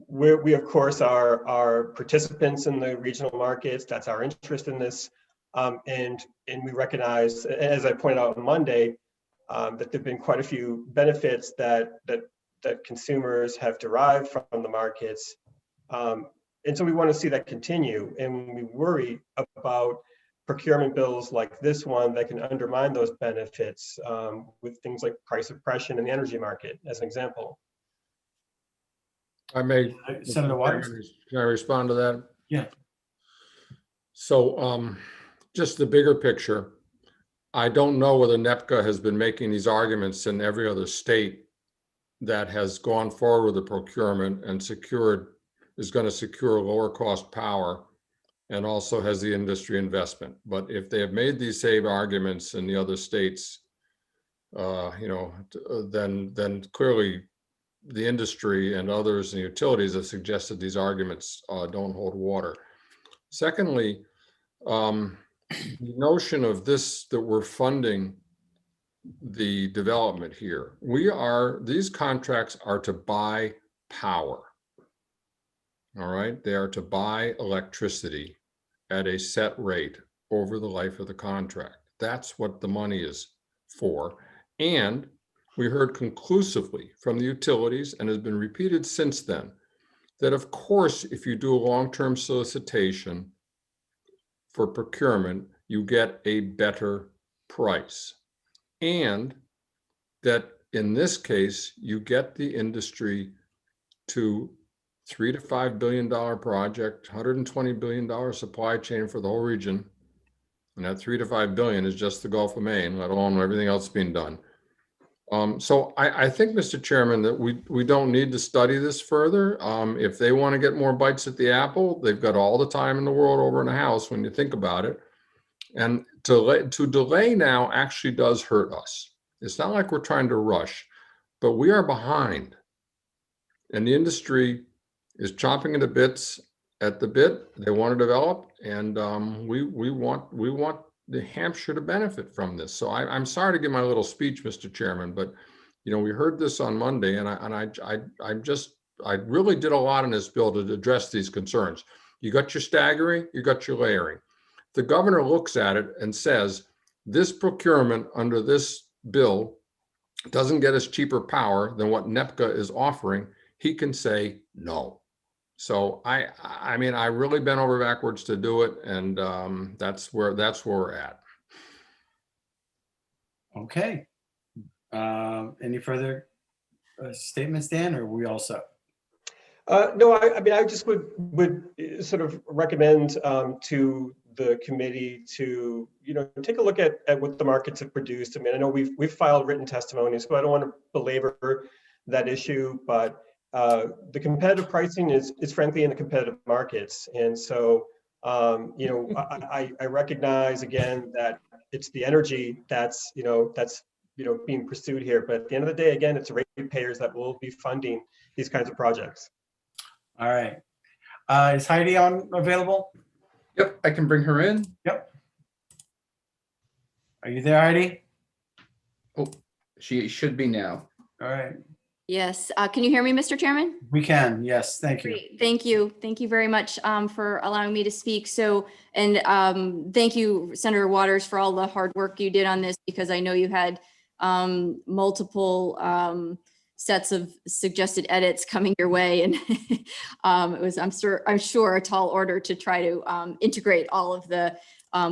we of course are participants in the regional markets. That's our interest in this. And we recognize, as I pointed out on Monday, that there've been quite a few benefits that consumers have derived from the markets. And so we want to see that continue. And we worry about procurement bills like this one that can undermine those benefits with things like price suppression in the energy market, as an example. I may, Senator Waters? Can I respond to that? Yeah. So just the bigger picture, I don't know whether NEPCA has been making these arguments in every other state that has gone forward with the procurement and is going to secure lower cost power and also has the industry investment. But if they have made these same arguments in the other states, then clearly the industry and others and utilities have suggested these arguments don't hold water. Secondly, the notion of this, that we're funding the development here. These contracts are to buy power. All right, they are to buy electricity at a set rate over the life of the contract. That's what the money is for. And we heard conclusively from the utilities, and has been repeated since then, that of course, if you do a long-term solicitation for procurement, you get a better price. And that in this case, you get the industry to $3 to $5 billion project, $120 billion supply chain for the whole region. And that 3 to 5 billion is just the Gulf of Maine, let alone everything else being done. So I think, Mr. Chairman, that we don't need to study this further. If they want to get more bites at the apple, they've got all the time in the world over in the House when you think about it. And to delay now actually does hurt us. It's not like we're trying to rush, but we are behind. And the industry is chomping at the bit. They want to develop, and we want the Hampshire to benefit from this. So I'm sorry to give my little speech, Mr. Chairman, but we heard this on Monday, and I really did a lot in this bill to address these concerns. You got your staggering, you got your layering. The governor looks at it and says, this procurement under this bill doesn't get us cheaper power than what NEPCA is offering. He can say no. So I mean, I really bent over backwards to do it, and that's where we're at. Okay. Any further statements, Dan, or are we all set? No, I mean, I just would sort of recommend to the committee to, take a look at what the markets have produced. I mean, I know we've filed written testimonies, so I don't want to belabor that issue, but the competitive pricing is frankly in the competitive markets. And so, I recognize again that it's the energy that's being pursued here. But at the end of the day, again, it's ratepayers that will be funding these kinds of projects. All right. Is Heidi available? Yep, I can bring her in. Yep. Are you there, Heidi? Oh, she should be now. All right. Yes. Can you hear me, Mr. Chairman? We can. Yes. Thank you. Great. Thank you. Thank you very much for allowing me to speak. So, and thank you, Senator Waters, for all the hard work you did on this, because I know you had multiple sets of suggested edits coming your way, and it was, I'm sure, a tall order to try to integrate all of the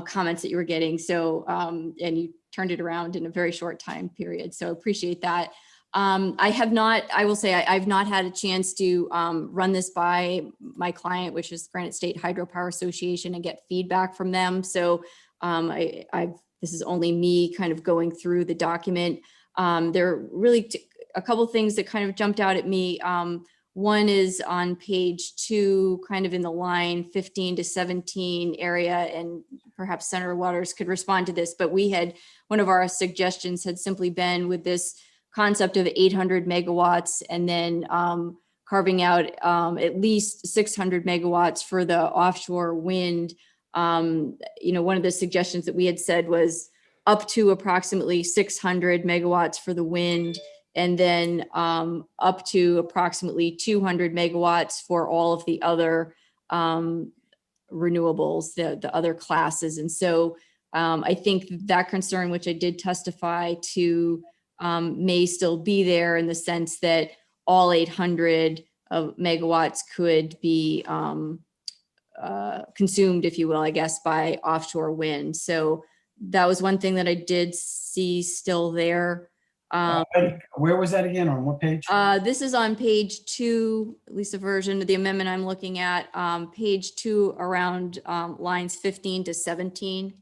comments that you were getting. So, and you turned it around in a very short time period. So appreciate that. I will say I've not had a chance to run this by my client, which is Granite State Hydropower Association, and get feedback from them. So this is only me kind of going through the document. There are really a couple of things that kind of jumped out at me. One is on page 2, kind of in the line 15 to 17 area, and perhaps Senator Waters could respond to this, but one of our suggestions had simply been with this concept of 800 megawatts and then carving out at least 600 megawatts for the offshore wind. One of the suggestions that we had said was up to approximately 600 megawatts for the wind, and then up to approximately 200 megawatts for all of the other renewables, the other classes. And so I think that concern, which I did testify to, may still be there, in the sense that all 800 of megawatts could be consumed, if you will, I guess, by offshore wind. So that was one thing that I did see still there. Where was that again? On what page? This is on page 2, at least a version of the amendment I'm looking at, page 2, around lines 15 to 17.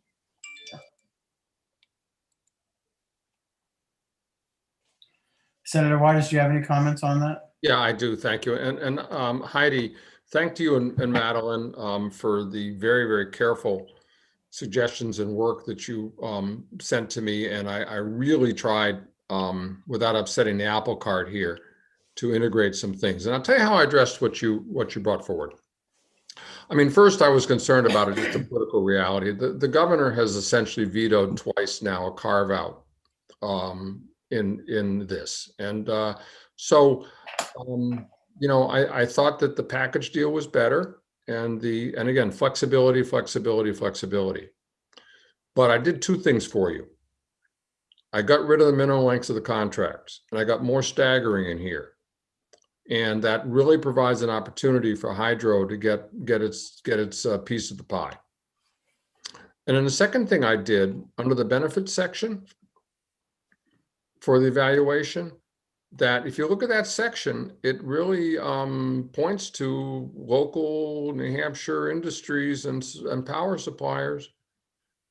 Senator Waters, do you have any comments on that? Yeah, I do. Thank you. And Heidi, thank you and Madeline for the very, very careful suggestions and work that you sent to me. And I really tried, without upsetting the apple cart here, to integrate some things. And I'll tell you how I addressed what you brought forward. I mean, first, I was concerned about it, just the political reality. The governor has essentially vetoed twice now a carve out in this. And so, you know, I thought that the package deal was better. And again, flexibility. But I did two things for you. I got rid of the minimum lengths of the contracts, and I got more staggering in here. And that really provides an opportunity for hydro to get its piece of the pie. And then the second thing I did under the benefits section for the evaluation, that if you look at that section, it really points to local New Hampshire industries and power suppliers.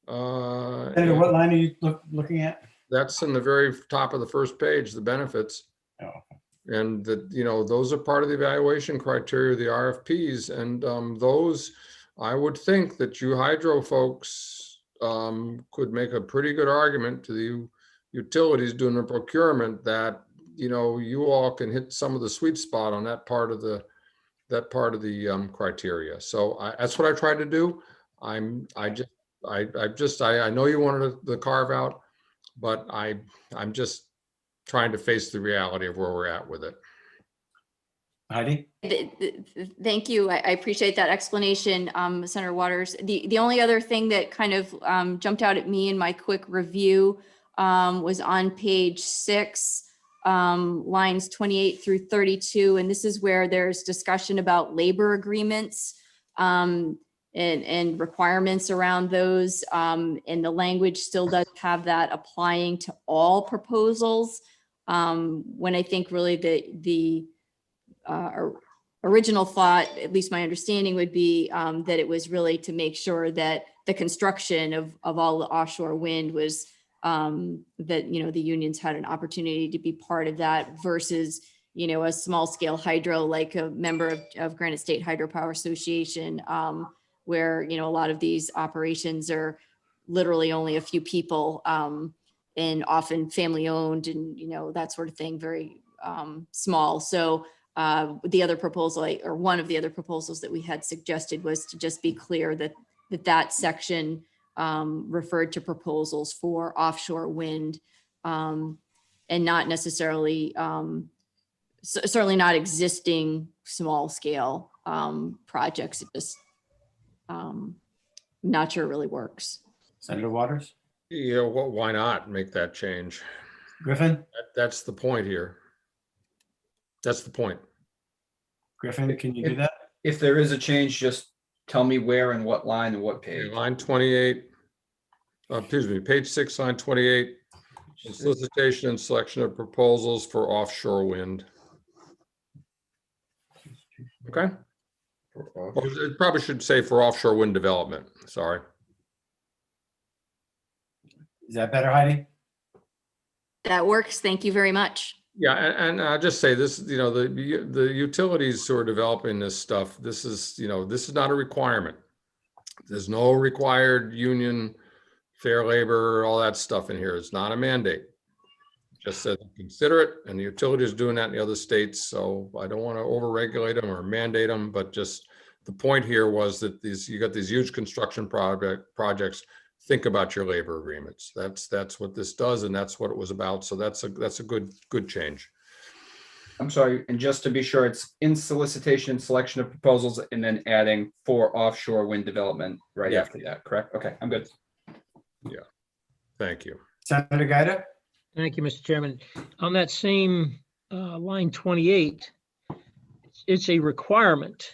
Senator, what line are you looking at? That's in the very top of the first page, the benefits. Oh. And that, you know, those are part of the evaluation criteria, the RFPs, and those, I would think that you hydro folks could make a pretty good argument to the utilities doing the procurement that, you know, you all can hit some of the sweet spot on that part of the criteria. So that's what I tried to do. I know you wanted the carve out, but I'm just trying to face the reality of where we're at with it. Heidi? Thank you. I appreciate that explanation, Senator Waters. The only other thing that kind of jumped out at me in my quick review was on page 6, lines 28 through 32. And this is where there's discussion about labor agreements and requirements around those. And the language still does have that applying to all proposals. When I think really the original thought, at least my understanding would be that it was really to make sure that the construction of all the offshore wind was that, you know, the unions had an opportunity to be part of that versus, you know, a small scale hydro, like a member of Granite State Hydropower Association, where, you know, a lot of these operations are literally only a few people and often family owned and, you know, that sort of thing, very small. So the other proposal, or one of the other proposals that we had suggested, was to just be clear that that section referred to proposals for offshore wind and not necessarily, certainly not existing small scale projects. It just not sure it really works. Senator Waters? Yeah, well, why not make that change? Griffin? That's the point here. That's the point. Griffin, can you do that? If there is a change, just tell me where and what line and what page. Line 28, excuse me, page 6, line 28, solicitation and selection of proposals for offshore wind. Okay. Or it probably should say for offshore wind development. Sorry. Is that better, Heidi? That works. Thank you very much. Yeah, and I'll just say this, you know, the utilities who are developing this stuff, this is, you know, this is not a requirement. There's no required union, fair labor, all that stuff in here. It's not a mandate. Just said consider it, and the utility is doing that in the other states. So I don't want to overregulate them or mandate them, but just the point here was that you got these huge construction projects. Think about your labor agreements. That's what this does, and that's what it was about. So that's a good change. I'm sorry, and just to be sure, it's in solicitation and selection of proposals, and then adding for offshore wind development right after that, correct? Okay, I'm good. Yeah, thank you. Senator Gaida? Thank you, Mr. Chairman. On that same line 28, it's a requirement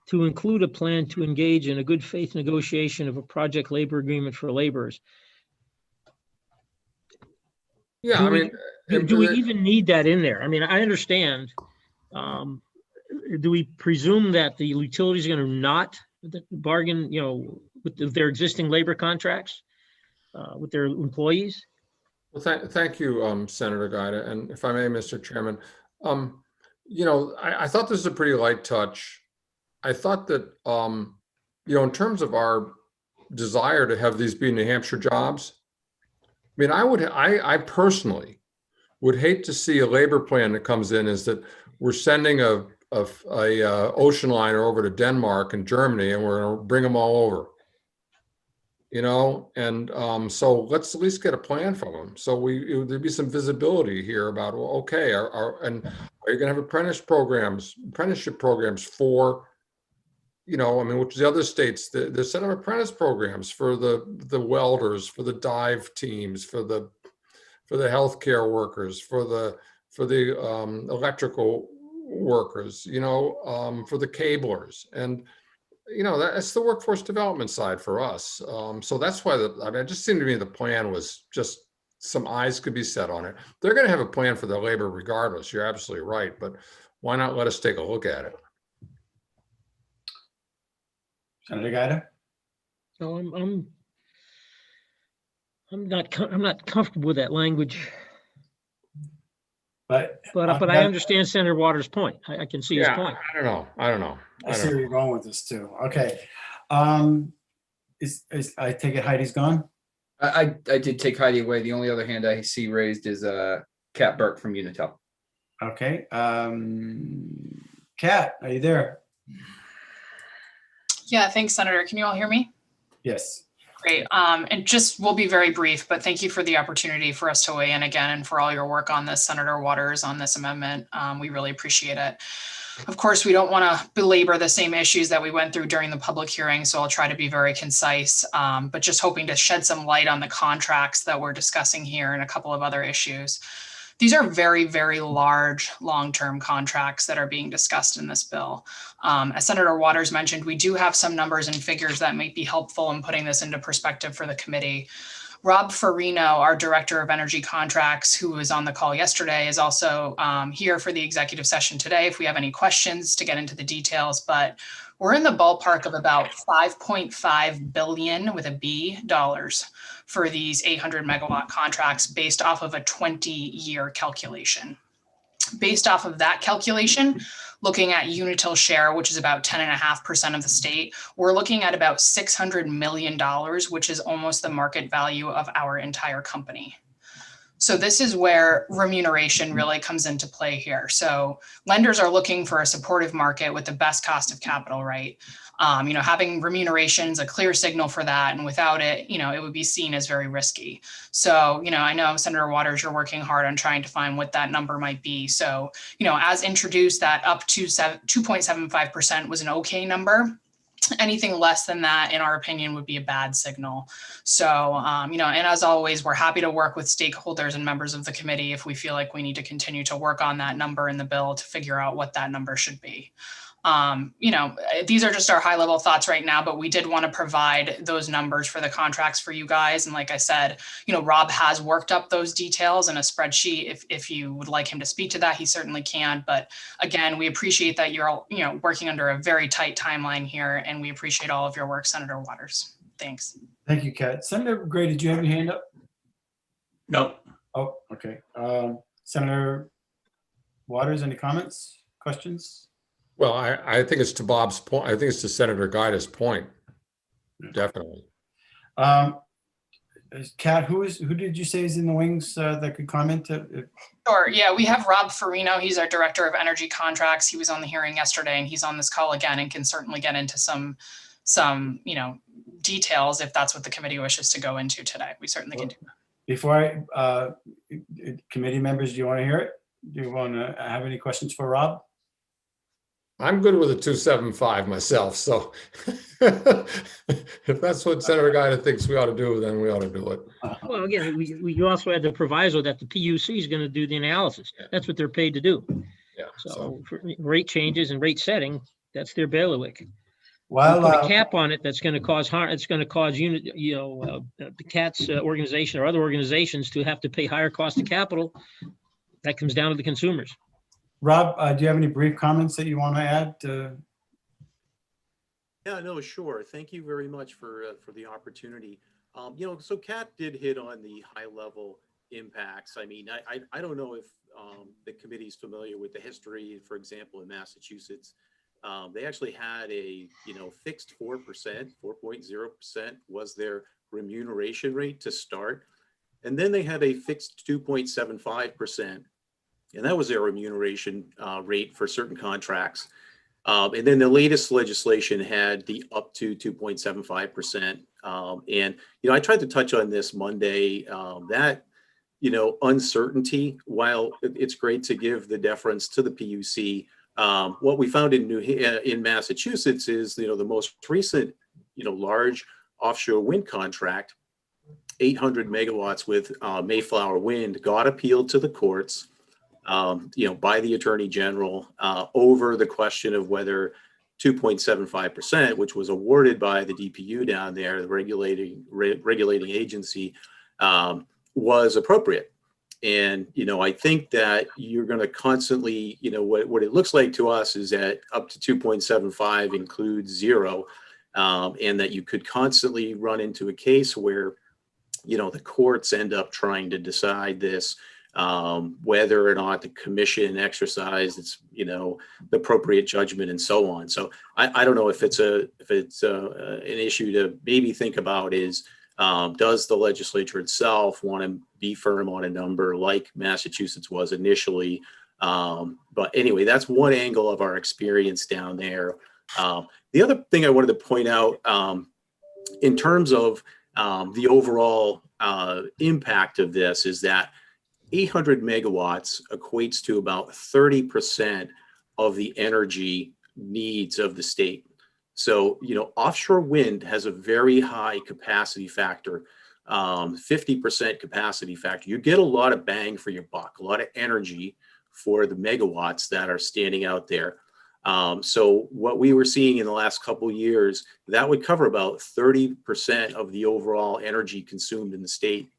to include a plan to engage in a good faith negotiation of a project labor agreement for laborers. Yeah, Do I mean, do we even need that in there? I mean, I understand. Do we presume that the utilities are going to not bargain, you know, with their existing labor contracts with their employees? Well, thank you, Senator Gaida. And if I may, Mr. Chairman, I thought this was a pretty light touch. I thought that, in terms of our desire to have these be New Hampshire jobs, I mean, I personally would hate to see a labor plan that comes in is that we're sending a ocean liner over to Denmark and Germany, and we're going to bring them all over. And so let's at least get a plan from them. So there'd be some visibility here about, well, okay, are you going to have apprenticeship programs for, which the other states, they're setting up apprentice programs for the welders, for the dive teams, for the healthcare workers, for the electrical workers, for the cablers. And that's the workforce development side for us. So that's why it just seemed to me the plan was just some eyes could be set on it. They're going to have a plan for their labor regardless. You're absolutely right. But why not let us take a look at it? Senator Gaida? No, I'm not comfortable with that language, But I understand Senator Waters' point. I can see his point. I don't know. I see where you're going with this too. Okay. I take it Heidi's gone? I did take Heidi away. The only other hand I see raised is Kat Burke from Unitel. Okay. Kat, are you there? Yeah, thanks, Senator. Can you all hear me? Yes. Great. And just we'll be very brief, but thank you for the opportunity for us to weigh in again and for all your work on this, Senator Waters, on this amendment. We really appreciate it. Of course, we don't want to belabor the same issues that we went through during the public hearing, so I'll try to be very concise, but just hoping to shed some light on the contracts that we're discussing here and a couple of other issues. These are very, very large long-term contracts that are being discussed in this bill. As Senator Waters mentioned, we do have some numbers and figures that might be helpful in putting this into perspective for the committee. Rob Farino, our Director of Energy Contracts, who was on the call yesterday, is also here for the executive session today if we have any questions to get into the details. But we're in the ballpark of about $5.5 billion with a B dollars for these 800 megawatt contracts based off of a 20-year calculation. Based off of that calculation, looking at Unitil share, which is about 10.5% of the state, we're looking at about $600 million, which is almost the market value of our entire company. So this is where remuneration really comes into play here. So lenders are looking for a supportive market with the best cost of capital, right? Having remuneration is a clear signal for that. And without it, it would be seen as very risky. So, I know Senator Waters, you're working hard on trying to find what that number might be. So, as introduced, that up to 2.75% was an okay number. Anything less than that, in our opinion, would be a bad signal. So, and as always, we're happy to work with stakeholders and members of the committee if we feel like we need to continue to work on that number in the bill to figure out what that number should be. These are just our high level thoughts right now, but we did want to provide those numbers for the contracts for you guys. And like I said, Rob has worked up those details in a spreadsheet. If you would like him to speak to that, he certainly can. But again, we appreciate that you're all, working under a very tight timeline here, and we appreciate all of your work, Senator Waters. Thanks. Thank you, Kat. Senator Gray, did you have your hand up? No. Oh, okay. Senator Waters, any comments, questions? Well, I think it's to Bob's point. I think it's to Senator Gaida's point. Definitely. Kat, who did you say is in the wings that could comment? Sure. Yeah, we have Rob Farino. He's our Director of Energy Contracts. He was on the hearing yesterday, and he's on this call again and can certainly get into some details if that's what the committee wishes to go into today. We certainly can do that. Before committee members, do you want to hear it? Do you want to have any questions for Rob? I'm good with a 275 myself. So if that's what Senator Gaida thinks we ought to do, then we ought to do it. Well, again, we also had the proviso that the PUC is going to do the analysis. That's what they're paid to do. Yeah. So for rate changes and rate setting, that's their bailiwick. Well, put a cap on it, that's going to cause harm. It's going to cause the CAT's organization or other organizations to have to pay higher cost of capital. That comes down to the consumers. Rob, do you have any brief comments that you want to add? Yeah, no, sure. Thank you very much for the opportunity. So Kat did hit on the high level impacts. I mean, I don't know if the committee's familiar with the history. For example, in Massachusetts, they actually had a fixed 4%, 4.0% was their remuneration rate to start, and then they had a fixed 2.75%, and that was their remuneration rate for certain contracts. And then the latest legislation had the up to 2.75%. And, I tried to touch on this Monday, that, uncertainty, while it's great to give the deference to the PUC, what we found in Massachusetts is, the most recent, large offshore wind contract, 800 megawatts with Mayflower Wind, got appealed to the courts, by the Attorney General over the question of whether 2.75%, which was awarded by the DPU down there, the regulating agency, was appropriate. And, I think that you're going to constantly, what it looks like to us is that up to 2.75 includes zero, and that you could constantly run into a case where, the courts end up trying to decide this, whether or not the commission exercised its, the appropriate judgment and so on. So I don't know if it's an issue to maybe think about is, does the legislature itself want to be firm on a number like Massachusetts was initially? But anyway, that's one angle of our experience down there. The other thing I wanted to point out, in terms of the overall impact of this, is that 800 megawatts equates to about 30% of the energy needs of the state. So, offshore wind has a very high capacity factor, 50% capacity factor. You get a lot of bang for your buck, a lot of energy for the megawatts that are standing out there. So what we were seeing in the last couple of years, that would cover about 30% of the overall energy consumed in the state.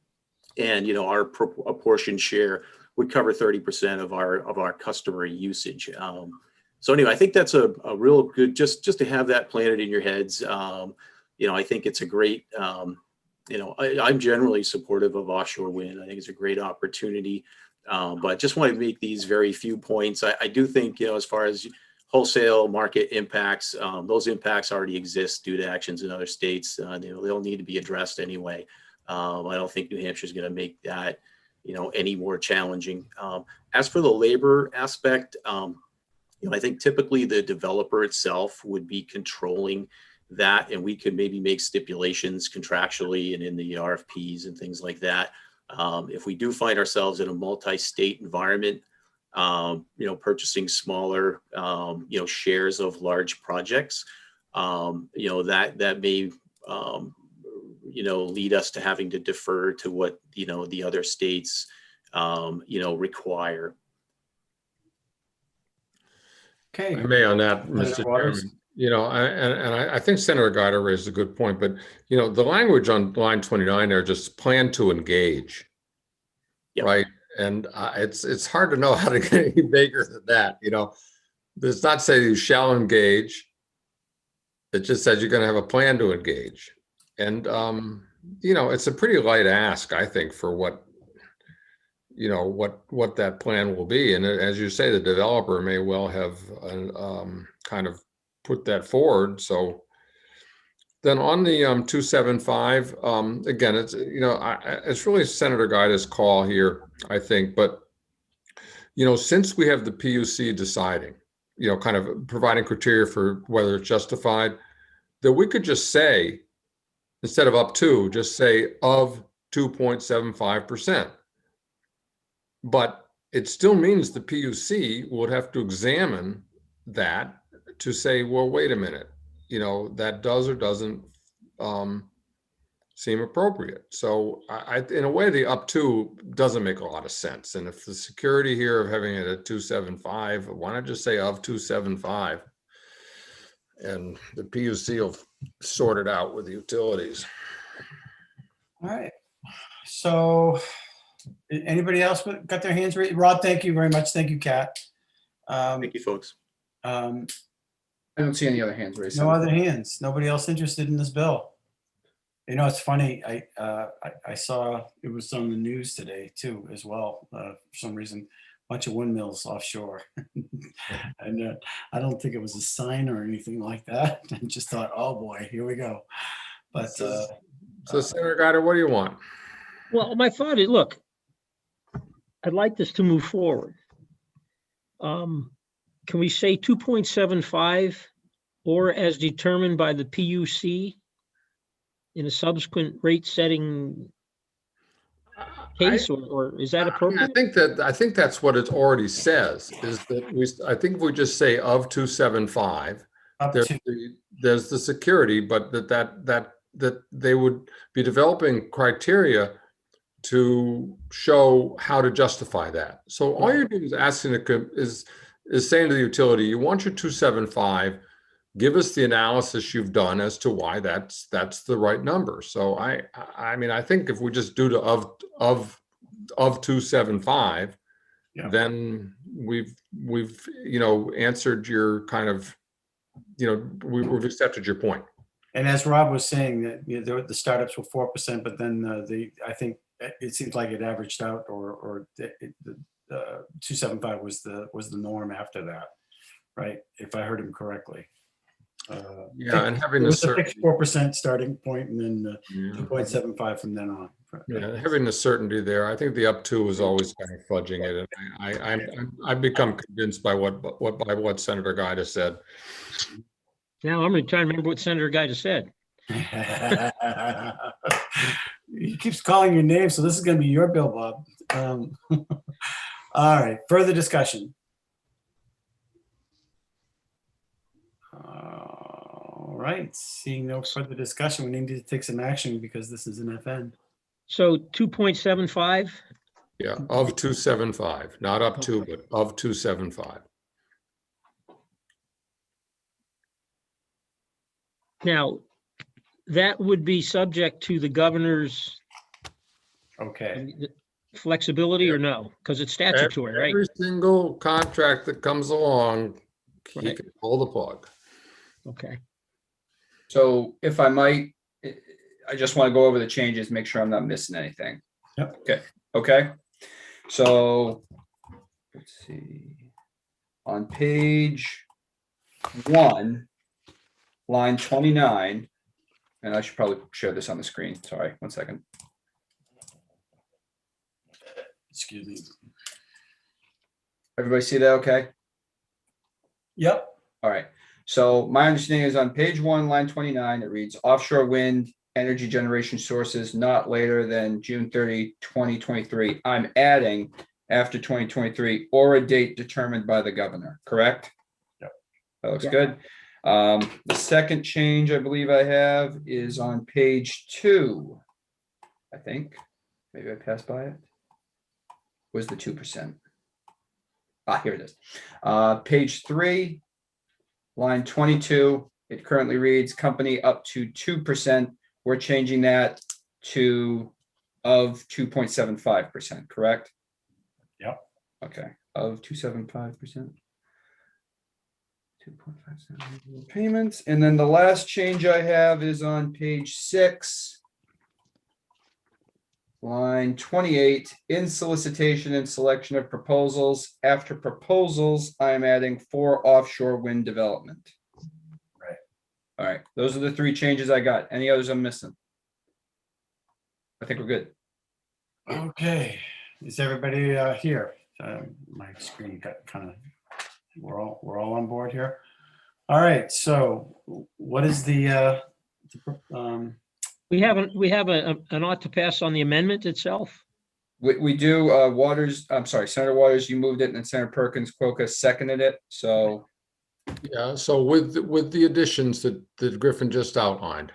And, our apportioned share would cover 30% of our customer usage. So anyway, I think that's a real good, just to have that planted in your heads. I think it's a great, I'm generally supportive of offshore wind. I think it's a great opportunity, but just want to make these very few points. I do think, as far as wholesale market impacts, those impacts already exist due to actions in other states. They'll need to be addressed anyway. I don't think New Hampshire is going to make that, any more challenging. As for the labor aspect, I think typically the developer itself would be controlling that, and we could maybe make stipulations contractually and in the RFPs and things like that. If we do find ourselves in a multi-state environment, purchasing smaller, shares of large projects, that may, lead us to having to defer to what, the other states, require. Okay. I may on that, Mr. Waters. Chairman. I think Senator Guider raised a good point, but the language on line 29 there, just plan to engage, Yep. right? And it's hard to know how to get any bigger than that. Does not say you shall engage. It just says you're going to have a plan to engage, and it's a pretty light ask, I think, for what that plan will be. And as you say, the developer may well have kind of put that forward. So then on the 275, again, it's it's really Senator Guida's call here, I think. But since we have the PUC deciding, kind of providing criteria for whether it's justified, that we could just say, instead of up to, just say of 2.75%. But it still means the PUC would have to examine that to say, well, wait a minute, that does or doesn't seem appropriate. So in a way, the up to doesn't make a lot of sense. And if the security here of having it at 275, why not just say of 275? And the PUC will sort it out with the utilities. All right. So anybody else got their hands raised? Rod, thank you very much. Thank you, Kat. Thank you, folks. I don't see any other hands raised. No other hands. Nobody else interested in this bill? You know, it's funny. I saw it was on the news today too, as well. For some reason, a bunch of windmills offshore, and I don't think it was a sign or anything like that. I just thought, oh boy, here we go. But So Senator Guider, what do you want? Well, my thought is, look, I'd like this to move forward. Can we say 2.75 or as determined by the PUC in a subsequent rate setting case, or is that appropriate? I think that's what it already says, is that I think if we just say of 275, up there's to there's the security, but that they would be developing criteria to show how to justify that. So all you're doing is asking is saying to the utility, you want your 275, give us the analysis you've done as to why that's the right number. So I mean, I think if we just do of 275, Yeah. then we've answered your kind of, we've accepted your point. And as Rob was saying, that the startups were 4%, but then I think it seems like it averaged out, or the 275 was the norm after that, right? If I heard him correctly. Yeah, and having it a was a certain fixed 4% starting point, and then 2.75 from then on. Yeah, having the certainty there, I think the up to was always kind of fudging it, and I've become convinced by what Senator Guida said. Now I'm going to try and remember what Senator Guida said. He keeps calling your name, so this is going to be your bill, Bob. All right, further discussion. All right, seeing no further discussion, we need to take some action because this is an FN. So 2.75? Yeah, of 275, not up to, but of 275. Now, that would be subject to the governor's Okay. flexibility, or no? Because it's statutory, right? Every single contract that comes along, he Right. can pull the plug. Okay. So if I might, I just want to go over the changes, make sure I'm not missing anything. Yep. Okay. So let's see. On page 1, line 29, and I should probably share this on the screen. Sorry, 1 second. Excuse me. Everybody see that okay? Yep. All right. So my understanding is on page 1, line 29, it reads offshore wind energy generation sources not later than June 30, 2023. I'm adding after 2023 or a date determined by the governor, correct? Yep. That looks Yeah. good. The second change I believe I have is on page 2. I think maybe I passed by it. Where's the 2%? Here it is. Page 3, line 22. It currently reads company up to 2%. We're changing that to of 2.75%, correct? Yep. Okay, of 2.75%. 2.5 payments. And then the last change I have is on page 6, line 28, in solicitation and selection of proposals. After proposals, I'm adding for offshore wind development. Right. All right, those are the 3 changes I got. Any others I'm missing? I think we're good. Okay. Is everybody here? My screen got kind of. We're all on board here. All right. So, what is the We have an ought to pass on the amendment itself. We do Waters, I'm sorry, Senator Waters, you moved it, and then Senator Perkins Quokka seconded it. So Yeah, so with the additions that Griffin just outlined.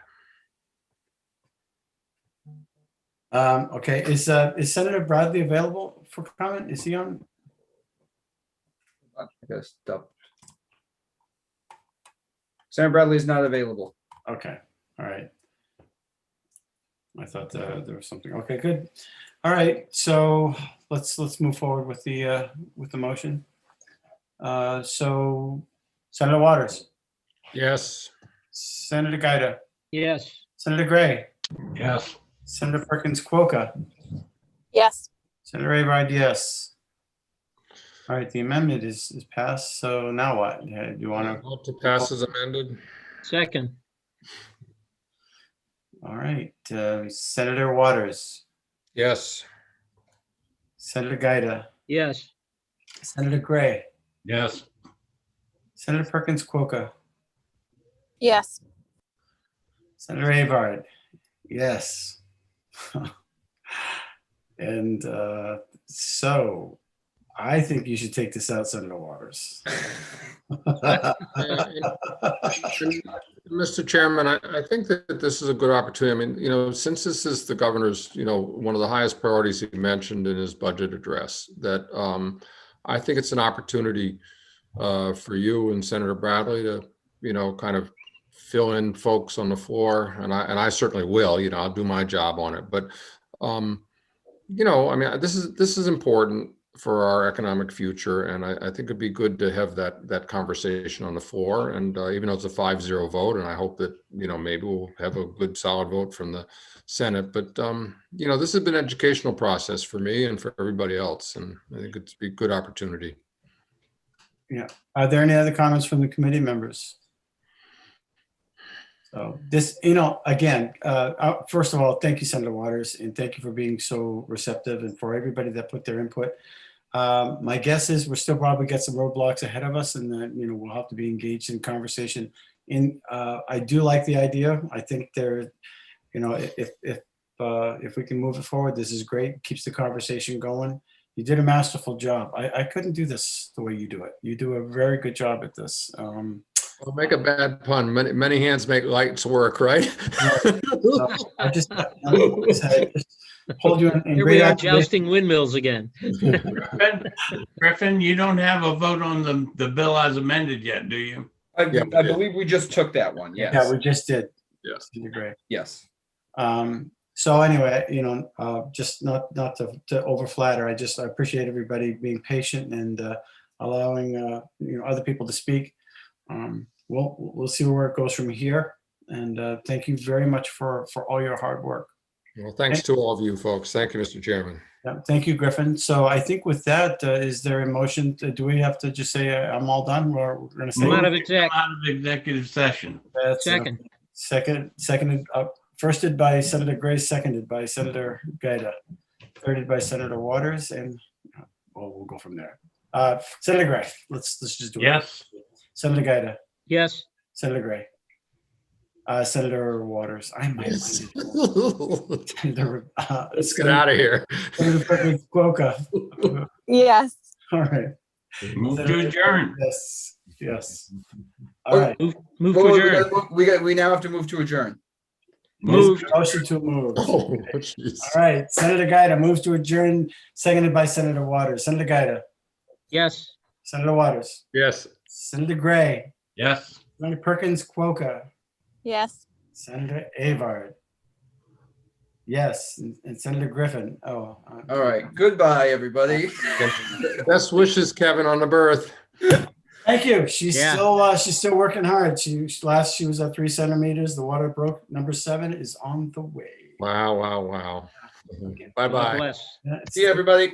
okay, is Senator Bradley available for comment? Is he on? I guess Senator Bradley is not available. Okay. All right. I thought there was something. Okay, good. All right. So let's move forward with the motion. So Senator Waters, Yes. Senator Guida, Yes. Senator Gray, Yes. Senator Perkins Quokka, Yes. Senator Avard, yes. All right, the amendment is passed. So now what? Do you want to? Vote to pass as amended. Second, All right, Senator Waters, Yes. Senator Gaida, yes. Senator Gray, Yes. Senator Perkins Quokka, Yes. Senator Avard, yes. And so I think you should take this out, Senator Waters. Mr. Chairman, I think that this is a good opportunity. I mean, since this is the governor's, one of the highest priorities he mentioned in his budget address, that I think it's an opportunity for you and Senator Bradley to, kind of fill in folks on the floor, and I certainly will. I'll do my job on it. But I mean, this is important for our economic future, and I think it'd be good to have that conversation on the floor. And even though it's a 5-0 vote, and I hope that maybe we'll have a good solid vote from the Senate. But this has been an educational process for me and for everybody else, and I think it's a good opportunity. Yeah. Are there any other comments from the committee members? So this, again, first of all, thank you, Senator Waters, and thank you for being so receptive, and for everybody that put their input. My guess is we're still probably got some roadblocks ahead of us, and that we'll have to be engaged in conversation. I do like the idea. I think there, if we can move it forward, this is great. Keeps the conversation going. You did a masterful job. I couldn't do this the way you do it. You do a very good job at this. I'll make a bad pun. Many hands make lights work, right? So I just hold you in Here great we are estimation. jousting windmills again. Griffin, you don't have a vote on the bill as amended yet, do you? I Yeah, we did. believe we just took that one. Yes. Yeah, we just did. Yes. Great. Yes. So anyway, just not to overflatter. I appreciate everybody being patient and allowing other people to speak. We'll see where it goes from here. And thank you very much for all your hard work. Well, thanks to all of you folks. Thank you, Mr. Chairman. Yeah, thank you, Griffin. So I think with that, is there a motion? Do we have to just say I'm all done, or we're going to say Come out of exec. Out of executive session. that's, seconded, firsted by Senator Gray, seconded by Senator Gaida, thirded by Senator Waters, and we'll go from there. Senator Gray, let's just do it. Yes. Senator Gaida, Yes. Senator Gray, Senator Waters. I might. Yes. Senator, Let's get out of here. Senator Perkins Quokka. Yes. All right. Move to adjourn. Yes. All right. Move to adjourn. We now have to move to adjourn. Moved. Motion to move. Oh, jeez. All right. Senator Gaida moves to adjourn, seconded by Senator Waters. Senator Gaida, Yes. Senator Waters, Yes. Senator Gray, Yes. Senator Perkins Quokka, Yes. Senator Avard. Yes, and Senator Griffin. All right. Goodbye, everybody. Best wishes, Kevin, on the birth. Thank you. She's Yeah. still working hard. She was at 3 centimeters. The water broke. Number 7 is on the way. Wow. God Bye-bye. bless. Yeah, See you, everybody.